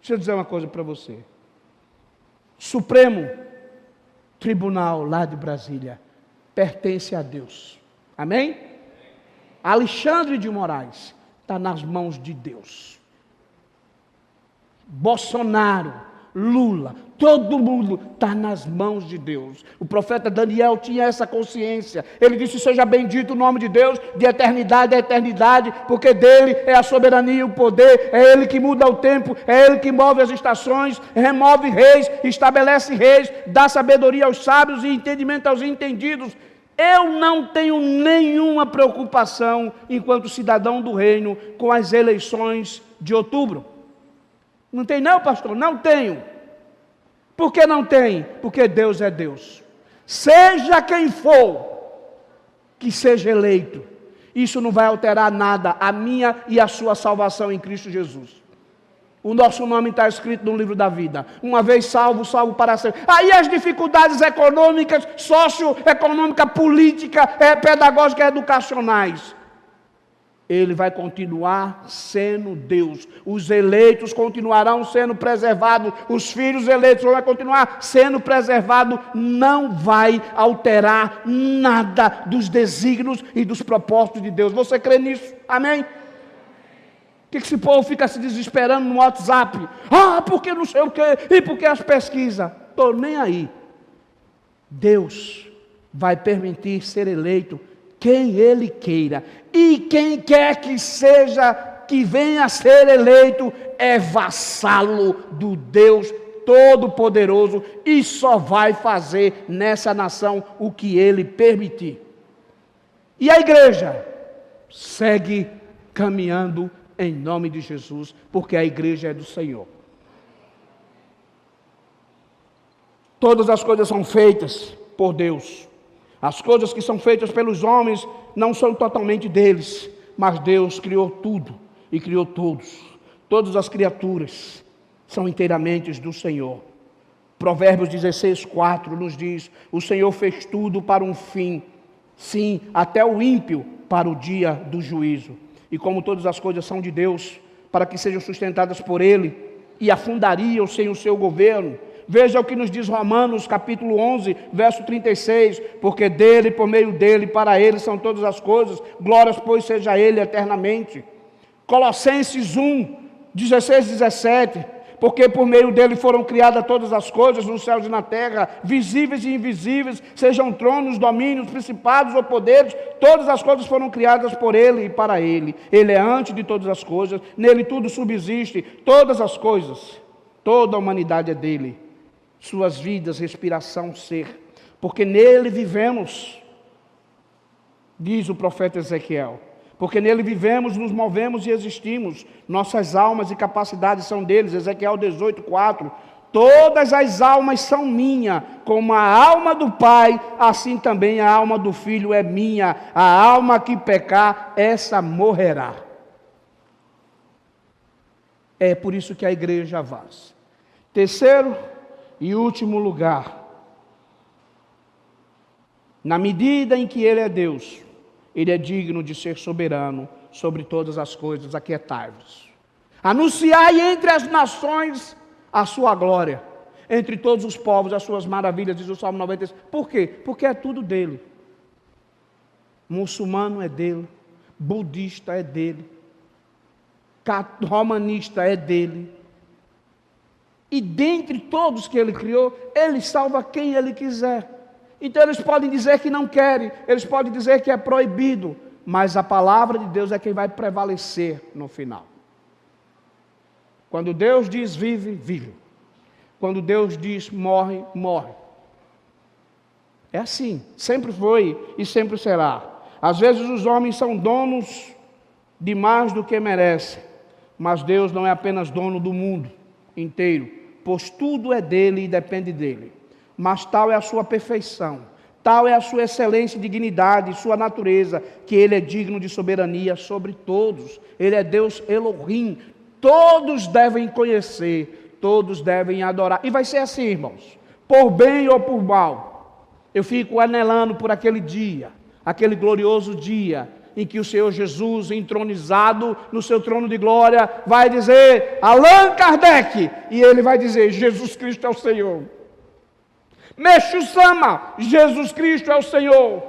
[SPEAKER 1] Deixa eu dizer uma coisa para você. Supremo Tribunal lá de Brasília pertence a Deus. Amém? Alexandre de Moraes está nas mãos de Deus. Bolsonaro, Lula, todo mundo está nas mãos de Deus. O profeta Daniel tinha essa consciência. Ele disse: seja bendito o nome de Deus, de eternidade a eternidade, porque dele é a soberania e o poder, é ele que muda o tempo, é ele que move as estações, remove reis, estabelece reis, dá sabedoria aos sábios e entendimento aos entendidos. Eu não tenho nenhuma preocupação, enquanto cidadão do reino, com as eleições de outubro. Não tem não, pastor? Não tenho. Por que não tem? Porque Deus é Deus. Seja quem for que seja eleito, isso não vai alterar nada a minha e a sua salvação em Cristo Jesus. O nosso nome está escrito no livro da vida. Uma vez salvo, salvo para sempre. Aí as dificuldades econômicas, socioeconômicas, políticas, pedagógicas, educacionais. Ele vai continuar sendo Deus. Os eleitos continuarão sendo preservados. Os filhos eleitos vão continuar sendo preservados. Não vai alterar nada dos desígnios e dos propósitos de Deus. Você crê nisso? Amém? O que esse povo fica se desesperando no WhatsApp? Porque não sei o quê, e porque as pesquisas. Estou nem aí. Deus vai permitir ser eleito quem Ele queira. E quem quer que seja, que venha a ser eleito, é vassalo do Deus todo-poderoso e só vai fazer nessa nação o que Ele permitir. E a igreja segue caminhando em nome de Jesus, porque a igreja é do Senhor. Todas as coisas são feitas por Deus. As coisas que são feitas pelos homens não são totalmente deles, mas Deus criou tudo e criou todos. Todas as criaturas são inteiramente do Senhor. Provérbios 16:4 nos diz: o Senhor fez tudo para um fim, sim, até o ímpio para o dia do juízo. E como todas as coisas são de Deus, para que sejam sustentadas por Ele, e afundariam sem o seu governo. Veja o que nos diz Romanos capítulo 11, verso 36, porque dele, por meio dele, para ele são todas as coisas, glórias pois seja ele eternamente. Colossenses 1, 16, 17, porque por meio dele foram criadas todas as coisas, nos céus e na terra, visíveis e invisíveis, sejam tronos, domínios, principados ou poderes, todas as coisas foram criadas por ele e para ele. Ele é antes de todas as coisas, nele tudo subsiste, todas as coisas, toda a humanidade é dele. Suas vidas, respiração, ser, porque nele vivemos, diz o profeta Ezequiel, porque nele vivemos, nos movemos e existimos, nossas almas e capacidades são deles, Ezequiel 18:4, todas as almas são minha, como a alma do Pai, assim também a alma do Filho é minha, a alma que pecar, essa morrerá. É por isso que a igreja avança. Terceiro e último lugar, na medida em que Ele é Deus, Ele é digno de ser soberano sobre todas as coisas. Aquietai-vos. Anunciai entre as nações a sua glória, entre todos os povos as suas maravilhas, diz o Salmo 96. Por quê? Porque é tudo dele. Muçulmano é dele, budista é dele, romanista é dele. E dentre todos que Ele criou, Ele salva quem Ele quiser. Então eles podem dizer que não querem, eles podem dizer que é proibido, mas a palavra de Deus é quem vai prevalecer no final. Quando Deus diz vive, vive. Quando Deus diz morre, morre. É assim, sempre foi e sempre será. Às vezes os homens são donos de mais do que merecem, mas Deus não é apenas dono do mundo inteiro, pois tudo é dele e depende dele. Mas tal é a sua perfeição, tal é a sua excelência e dignidade, sua natureza, que ele é digno de soberania sobre todos. Ele é Deus Elohim. Todos devem conhecer, todos devem adorar. E vai ser assim, irmãos, por bem ou por mal. Eu fico anelando por aquele dia, aquele glorioso dia, em que o Senhor Jesus, entronizado no seu trono de glória, vai dizer, Allan Kardec, e ele vai dizer, Jesus Cristo é o Senhor. Meixo Sama, Jesus Cristo é o Senhor.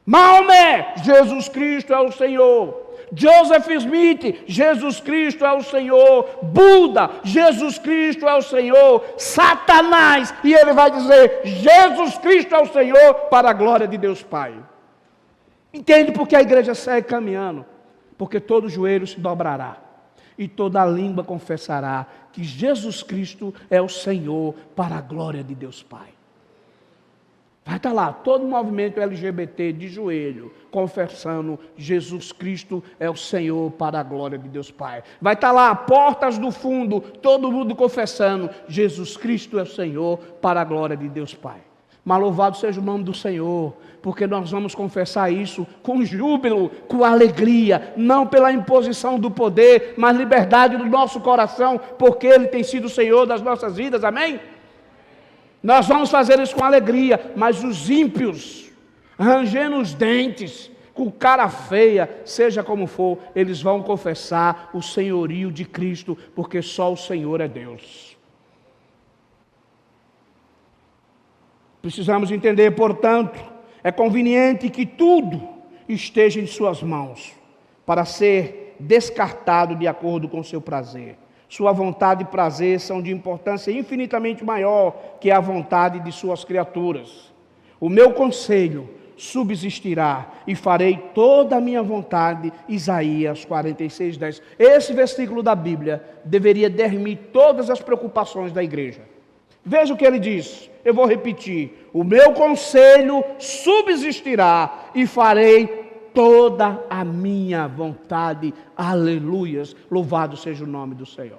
[SPEAKER 1] Maomé, Jesus Cristo é o Senhor. Joseph Smith, Jesus Cristo é o Senhor. Buda, Jesus Cristo é o Senhor. Satanás, e ele vai dizer, Jesus Cristo é o Senhor, para a glória de Deus Pai. Entende porque a igreja segue caminhando? Porque todo joelho se dobrará e toda língua confessará que Jesus Cristo é o Senhor, para a glória de Deus Pai. Vai estar lá todo o movimento LGBT de joelho, confessando Jesus Cristo é o Senhor, para a glória de Deus Pai. Vai estar lá portas do fundo, todo mundo confessando Jesus Cristo é o Senhor, para a glória de Deus Pai. Mas louvado seja o nome do Senhor, porque nós vamos confessar isso com júbilo, com alegria, não pela imposição do poder, mas liberdade do nosso coração, porque Ele tem sido o Senhor das nossas vidas, amém? Nós vamos fazer isso com alegria, mas os ímpios, rangendo os dentes, com cara feia, seja como for, eles vão confessar o senhorio de Cristo, porque só o Senhor é Deus. Precisamos entender, portanto, é conveniente que tudo esteja em suas mãos, para ser descartado de acordo com seu prazer. Sua vontade e prazer são de importância infinitamente maior que a vontade de suas criaturas. O meu conselho, subsistirá e farei toda a minha vontade. Isaías 46:10. Esse versículo da Bíblia deveria dermir todas as preocupações da igreja. Veja o que ele diz, eu vou repetir: o meu conselho subsistirá e farei toda a minha vontade. Aleluias, louvado seja o nome do Senhor.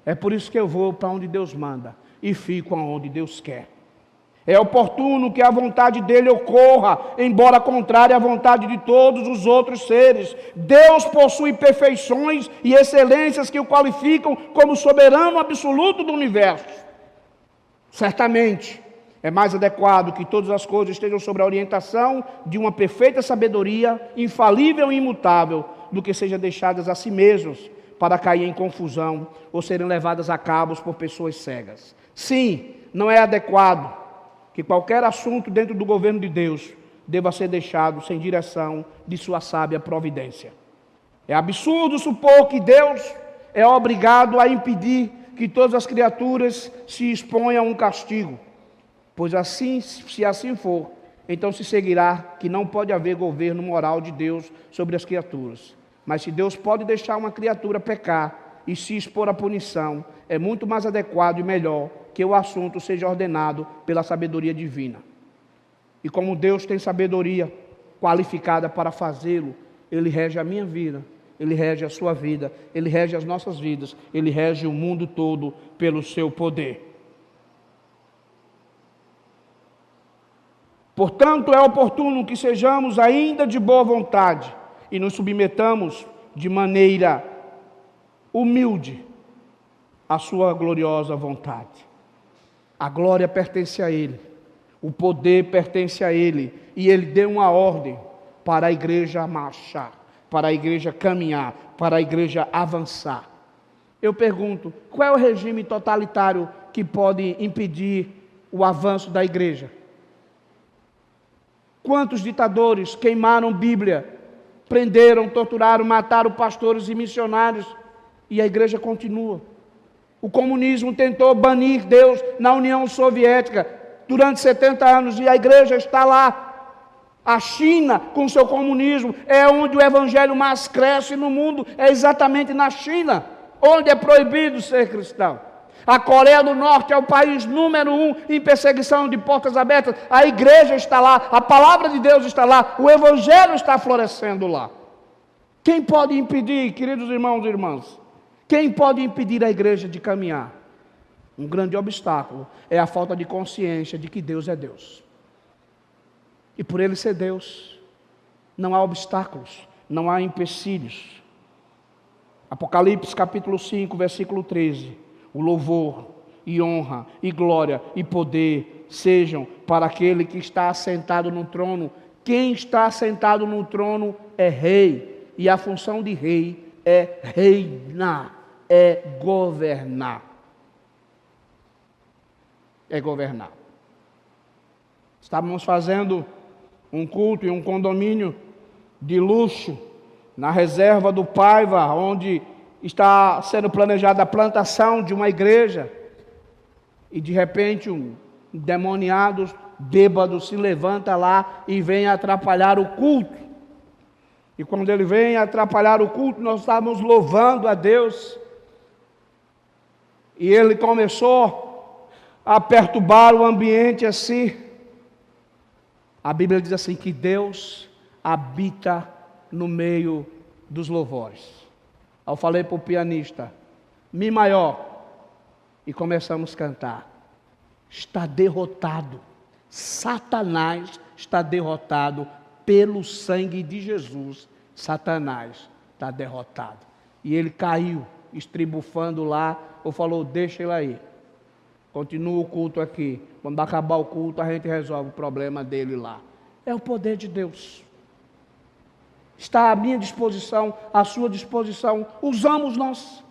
[SPEAKER 1] É por isso que eu vou para onde Deus manda e fico aonde Deus quer. É oportuno que a vontade dele ocorra, embora contrária à vontade de todos os outros seres. Deus possui perfeições e excelências que o qualificam como soberano absoluto do universo. Certamente, é mais adequado que todas as coisas estejam sob a orientação de uma perfeita sabedoria, infalível e imutável, do que sejam deixadas a si mesmas para cair em confusão ou serem levadas a cabo por pessoas cegas. Sim, não é adequado que qualquer assunto dentro do governo de Deus deva ser deixado sem direção de sua sábia providência. É absurdo supor que Deus é obrigado a impedir que todas as criaturas se exponham a um castigo, pois assim, se assim for, então se seguirá que não pode haver governo moral de Deus sobre as criaturas. Mas se Deus pode deixar uma criatura pecar e se expor à punição, é muito mais adequado e melhor que o assunto seja ordenado pela sabedoria divina. E como Deus tem sabedoria qualificada para fazê-lo, Ele rege a minha vida, Ele rege a sua vida, Ele rege as nossas vidas, Ele rege o mundo todo pelo seu poder. Portanto, é oportuno que sejamos ainda de boa vontade e nos submetamos de maneira humilde à sua gloriosa vontade. A glória pertence a Ele, o poder pertence a Ele, e Ele deu uma ordem para a igreja marchar, para a igreja caminhar, para a igreja avançar. Eu pergunto, qual é o regime totalitário que pode impedir o avanço da igreja? Quantos ditadores queimaram Bíblia, prenderam, torturaram, mataram pastores e missionários, e a igreja continua? O comunismo tentou banir Deus na União Soviética durante 70 anos e a igreja está lá. A China, com seu comunismo, é onde o evangelho mais cresce no mundo, é exatamente na China, onde é proibido ser cristão. A Coreia do Norte é o país número 1 em perseguição de portas abertas. A igreja está lá, a palavra de Deus está lá, o evangelho está florescendo lá. Quem pode impedir, queridos irmãos e irmãs? Quem pode impedir a igreja de caminhar? Um grande obstáculo é a falta de consciência de que Deus é Deus. E por Ele ser Deus, não há obstáculos, não há empecilhos. Apocalipse capítulo 5, versículo 13. O louvor e honra e glória e poder sejam para aquele que está assentado no trono. Quem está assentado no trono é rei, e a função de rei é reinar, é governar. É governar. Estávamos fazendo um culto em um condomínio de luxo, na reserva do Paiva, onde está sendo planejada a plantação de uma igreja, e de repente um endemoniado bêbado se levanta lá e vem atrapalhar o culto. E quando ele vem atrapalhar o culto, nós estávamos louvando a Deus, e ele começou a perturbar o ambiente assim. A Bíblia diz assim, que Deus habita no meio dos louvores. Eu falei para o pianista, Mi maior, e começamos a cantar. Está derrotado, Satanás está derrotado, pelo sangue de Jesus, Satanás está derrotado. E ele caiu, estribufando lá, ou falou, deixa ele aí, continua o culto aqui, quando acabar o culto a gente resolve o problema dele lá. É o poder de Deus. Está à minha disposição, à sua disposição, usamos nós,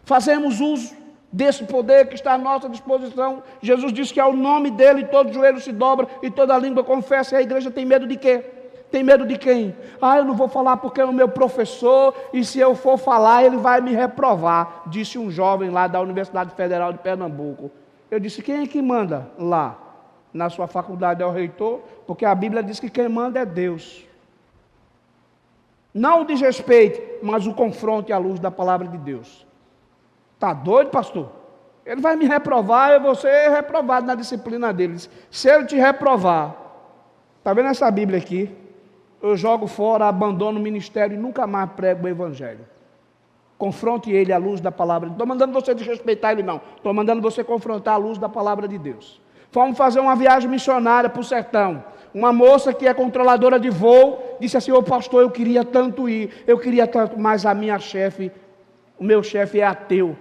[SPEAKER 1] fazemos uso desse poder que está à nossa disposição. Jesus disse que ao nome dele todo joelho se dobra e toda língua confessa. E a igreja tem medo de quê? Tem medo de quem? Eu não vou falar porque é o meu professor, e se eu for falar ele vai me reprovar, disse um jovem lá da Universidade Federal de Pernambuco. Eu disse, quem é que manda lá? na sua faculdade ao reitor, porque a Bíblia diz que quem manda é Deus. Não o desrespeite, mas o confronte à luz da palavra de Deus. Está doido, pastor? Ele vai me reprovar, eu vou ser reprovado na disciplina deles. Se ele te reprovar, está vendo essa Bíblia aqui? Eu jogo fora, abandono o ministério e nunca mais prego o Evangelho. Confronte ele à luz da palavra. Não estou mandando você desrespeitar ele, não. Estou mandando você confrontar à luz da palavra de Deus. Fomos fazer uma viagem missionária para o sertão. Uma moça que é controladora de voo, disse assim, ô pastor, eu queria tanto ir, eu queria tanto, mas a minha chefe, o meu chefe é ateu.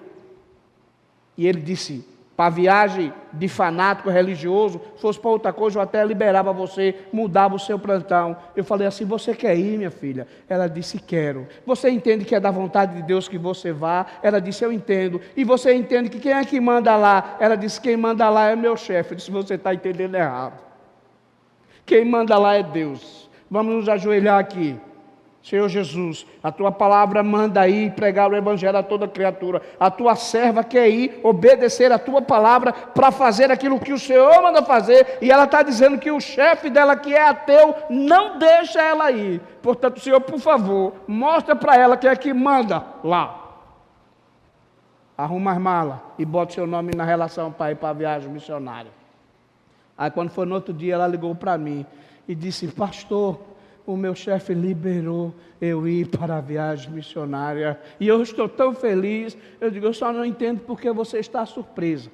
[SPEAKER 1] E ele disse, para a viagem de fanático religioso, se fosse para outra coisa, eu até liberava você, mudava o seu plantão. Eu falei assim, você quer ir, minha filha? Ela disse, quero. Você entende que é da vontade de Deus que você vá? Ela disse, eu entendo. E você entende que quem é que manda lá? Ela disse, quem manda lá é meu chefe. Eu disse, você está entendendo errado. Quem manda lá é Deus. Vamos nos ajoelhar aqui. Senhor Jesus, a tua palavra manda ir pregar o evangelho a toda criatura. A tua serva quer ir obedecer a tua palavra para fazer aquilo que o Senhor manda fazer. E ela está dizendo que o chefe dela, que é ateu, não deixa ela ir. Portanto, Senhor, por favor, mostra para ela quem é que manda lá. Arruma as malas e bota seu nome na relação para ir para a viagem missionária. Aí quando foi no outro dia, ela ligou para mim e disse, pastor, o meu chefe liberou eu ir para a viagem missionária. E eu estou tão feliz. Eu digo, eu só não entendo porque você está surpresa.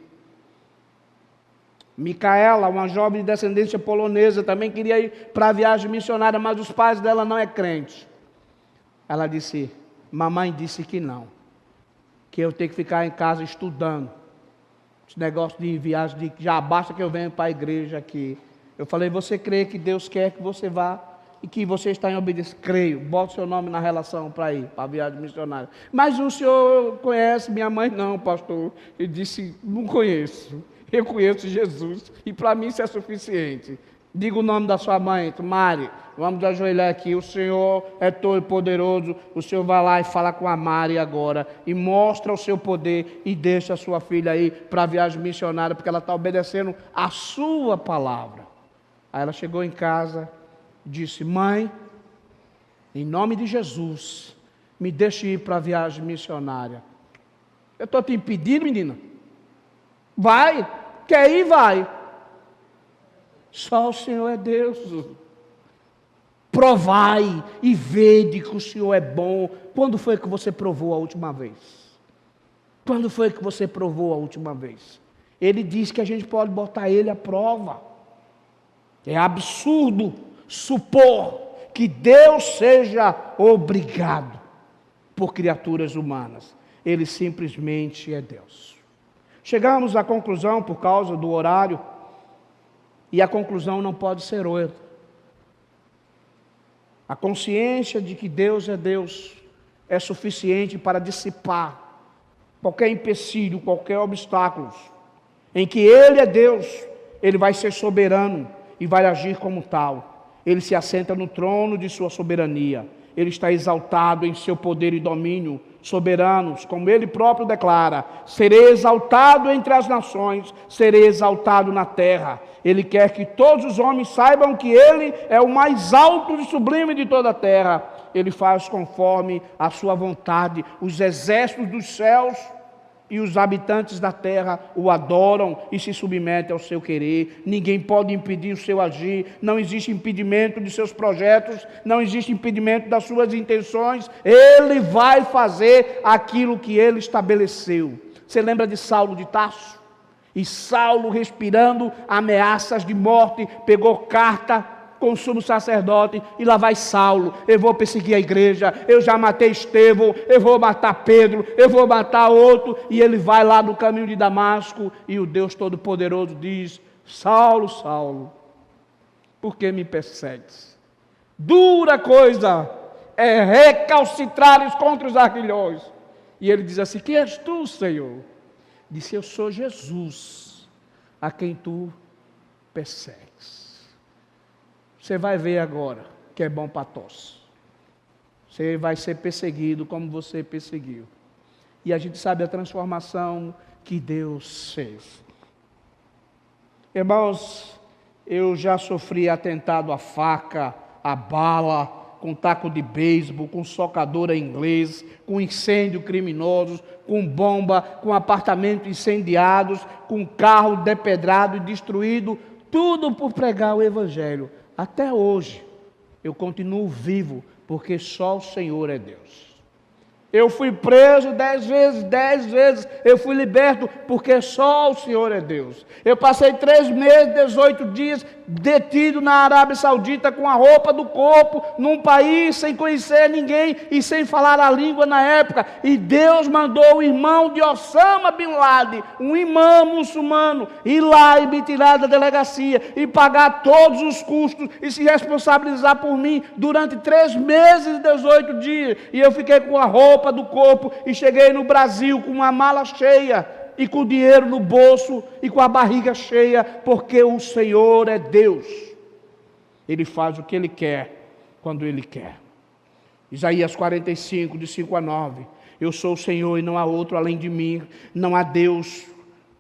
[SPEAKER 1] Micaela, uma jovem de descendência polonesa, também queria ir para a viagem missionária, mas os pais dela não é crente. Ela disse, mamãe disse que não. Que eu tenho que ficar em casa estudando. Esse negócio de viagem, já basta que eu venha para a igreja aqui. Eu falei, você crê que Deus quer que você vá? E que você está em obediência? Creio, bota o seu nome na relação para ir, para a viagem missionária. Mas o senhor conhece minha mãe? Não, pastor. Ele disse, não conheço. Eu conheço Jesus. E para mim isso é suficiente. Diga o nome da sua mãe, Mari. Vamos ajoelhar aqui. O Senhor é todo poderoso. O Senhor vai lá e fala com a Mari agora. E mostra o seu poder. E deixa a sua filha aí para a viagem missionária. Porque ela está obedecendo a sua palavra. Aí ela chegou em casa. Disse, mãe, em nome de Jesus, me deixe ir para a viagem missionária. Eu estou te impedindo, menina? Vai, quer ir, vai. Só o Senhor é Deus. Provai e vede que o Senhor é bom. Quando foi que você provou a última vez? Quando foi que você provou a última vez? Ele diz que a gente pode botar ele à prova. É absurdo supor que Deus seja obrigado por criaturas humanas. Ele simplesmente é Deus. Chegamos à conclusão, por causa do horário, e a conclusão não pode ser outra. A consciência de que Deus é suficiente para dissipar qualquer empecilho, qualquer obstáculo. Em que Ele é Deus, Ele vai ser soberano e vai agir como tal. Ele se assenta no trono de sua soberania. Ele está exaltado em seu poder e domínio, soberanos, como ele próprio declara, serei exaltado entre as nações, serei exaltado na terra. Ele quer que todos os homens saibam que ele é o mais alto e sublime de toda a terra. Ele faz conforme a sua vontade. Os exércitos dos céus e os habitantes da terra o adoram e se submetem ao seu querer. Ninguém pode impedir o seu agir. Não existe impedimento de seus projetos. Não existe impedimento das suas intenções. Ele vai fazer aquilo que ele estabeleceu. Você lembra de Saulo de Tarso? E Saulo, respirando ameaças de morte, pegou carta com o sumo sacerdote, e lá vai Saulo, eu vou perseguir a igreja, eu já matei Estevão, eu vou matar Pedro, eu vou matar outro, e ele vai lá no caminho de Damasco, e o Deus Todo-Poderoso diz, Saulo, Saulo, por que me persegues? Dura coisa é recalcitrares contra os aguilhões. E ele diz assim, quem és tu, Senhor? Disse, eu sou Jesus, a quem tu persegues. Você vai ver agora que é bom para tosse. Você vai ser perseguido como você perseguiu. E a gente sabe a transformação que Deus fez. Irmãos, Eu já sofri atentado à faca, à bala, com taco de beisebol, com socadora inglês, com incêndio criminosos, com bomba, com apartamentos incendiados, com carro depedrado e destruído, tudo por pregar o Evangelho. Até hoje, eu continuo vivo, porque só o Senhor é Deus. Eu fui preso 10 vezes, eu fui liberto, porque só o Senhor é Deus. Eu passei 3 meses, 18 dias, detido na Arábia Saudita, com a roupa do corpo, num país sem conhecer ninguém e sem falar a língua na época. E Deus mandou o irmão de Osama Bin Laden, um imã muçulmano, ir lá e me tirar da delegacia e pagar todos os custos e se responsabilizar por mim durante 3 meses e 18 dias. E eu fiquei com a roupa do corpo e cheguei no Brasil com uma mala cheia e com dinheiro no bolso e com a barriga cheia, porque o Senhor é Deus. Ele faz o que Ele quer, quando Ele quer. Isaías 45, de 5 a 9. Eu sou o Senhor e não há outro além de mim, não há Deus.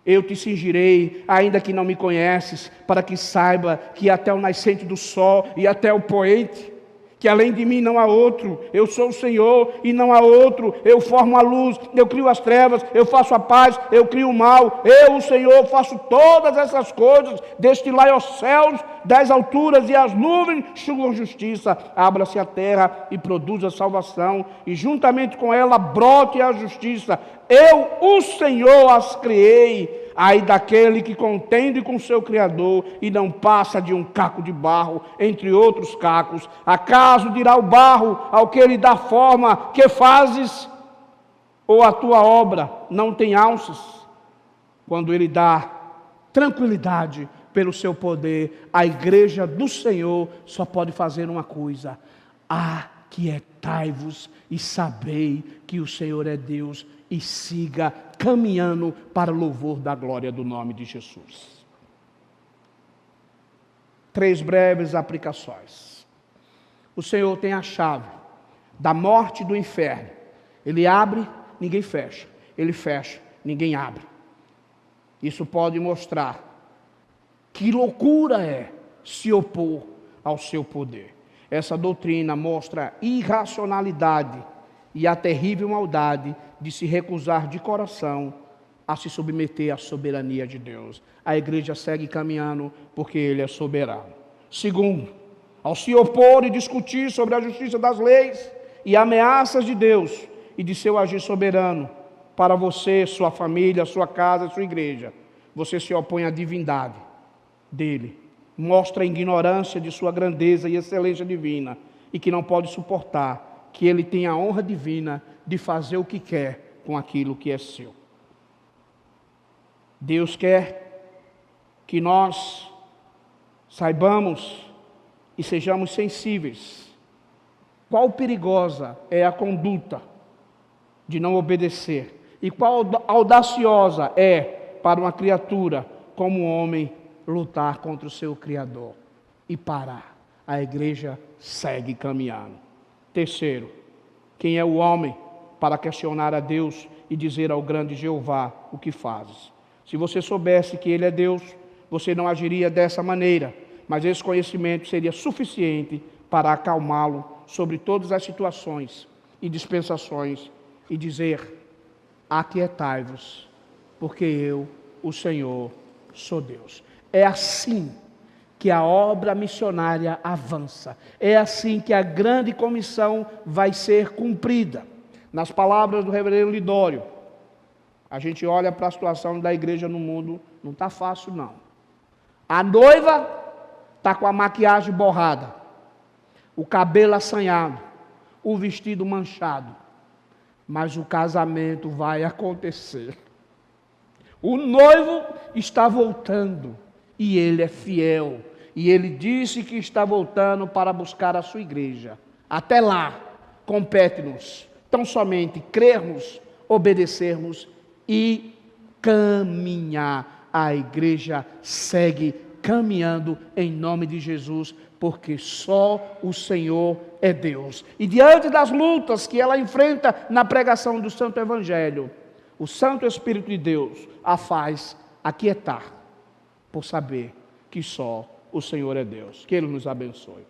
[SPEAKER 1] Eu te cingirei, ainda que não me conheces, para que saiba que até o nascente do sol e até o poente, que além de mim não há outro. Eu sou o Senhor e não há outro. Eu formo a luz, eu crio as trevas, eu faço a paz, eu crio o mal. Eu, o Senhor, faço todas essas coisas. Destilai aos céus das alturas e as nuvens chugam justiça. Abra-se a terra e produza salvação, e juntamente com ela brote a justiça. Eu, o Senhor, as criei. Ai daquele que contende com seu Criador e não passa de um caco de barro entre outros cacos. Acaso dirá o barro ao que ele dá forma: que fazes? Ou a tua obra não tem alças? Quando ele dá tranquilidade pelo seu poder, a igreja do Senhor só pode fazer uma coisa: aquietai-vos e sabei que o Senhor é Deus, e siga caminhando para o louvor da glória do nome de Jesus. 3 breves aplicações. O Senhor tem a chave da morte e do inferno. Ele abre, ninguém fecha. Ele fecha, ninguém abre. Isso pode mostrar que loucura é se opor ao seu poder. Essa doutrina mostra irracionalidade e a terrível maldade de se recusar de coração a se submeter à soberania de Deus. A igreja segue caminhando porque Ele é soberano. Segundo, ao se opor e discutir sobre a justiça das leis e ameaças de Deus e de seu agir soberano para você, sua família, sua casa, sua igreja, você se opõe à divindade dele, mostra a ignorância de sua grandeza e excelência divina e que não pode suportar que ele tem a honra divina de fazer o que quer com aquilo que é seu. Deus quer que nós saibamos e sejamos sensíveis. Qual perigosa é a conduta de não obedecer, e qual audaciosa é para uma criatura como um homem lutar contra o seu Criador e parar. A igreja segue caminhando. Terceiro, quem é o homem para questionar a Deus e dizer ao grande Jeová o que fazes? Se você soubesse que Ele é Deus, você não agiria dessa maneira, mas esse conhecimento seria suficiente para acalmá-lo sobre todas as situações e dispensações e dizer: aquietai-vos, porque eu, o Senhor, sou Deus. É assim que a obra missionária avança. É assim que a grande comissão vai ser cumprida. Nas palavras do reverendo Lidório, a gente olha para a situação da igreja no mundo, não está fácil não. A noiva está com a maquiagem borrada, o cabelo assanhado, o vestido manchado, mas o casamento vai acontecer. O noivo está voltando e ele é fiel. E ele disse que está voltando para buscar a sua igreja. Até lá, compete-nos tão somente crermos, obedecermos e caminhar. A igreja segue caminhando em nome de Jesus, porque só o Senhor é Deus. E diante das lutas que ela enfrenta na pregação do Santo Evangelho, o Santo Espírito de Deus a faz aquietar, por saber que só o Senhor é Deus. Que Ele nos abençoe.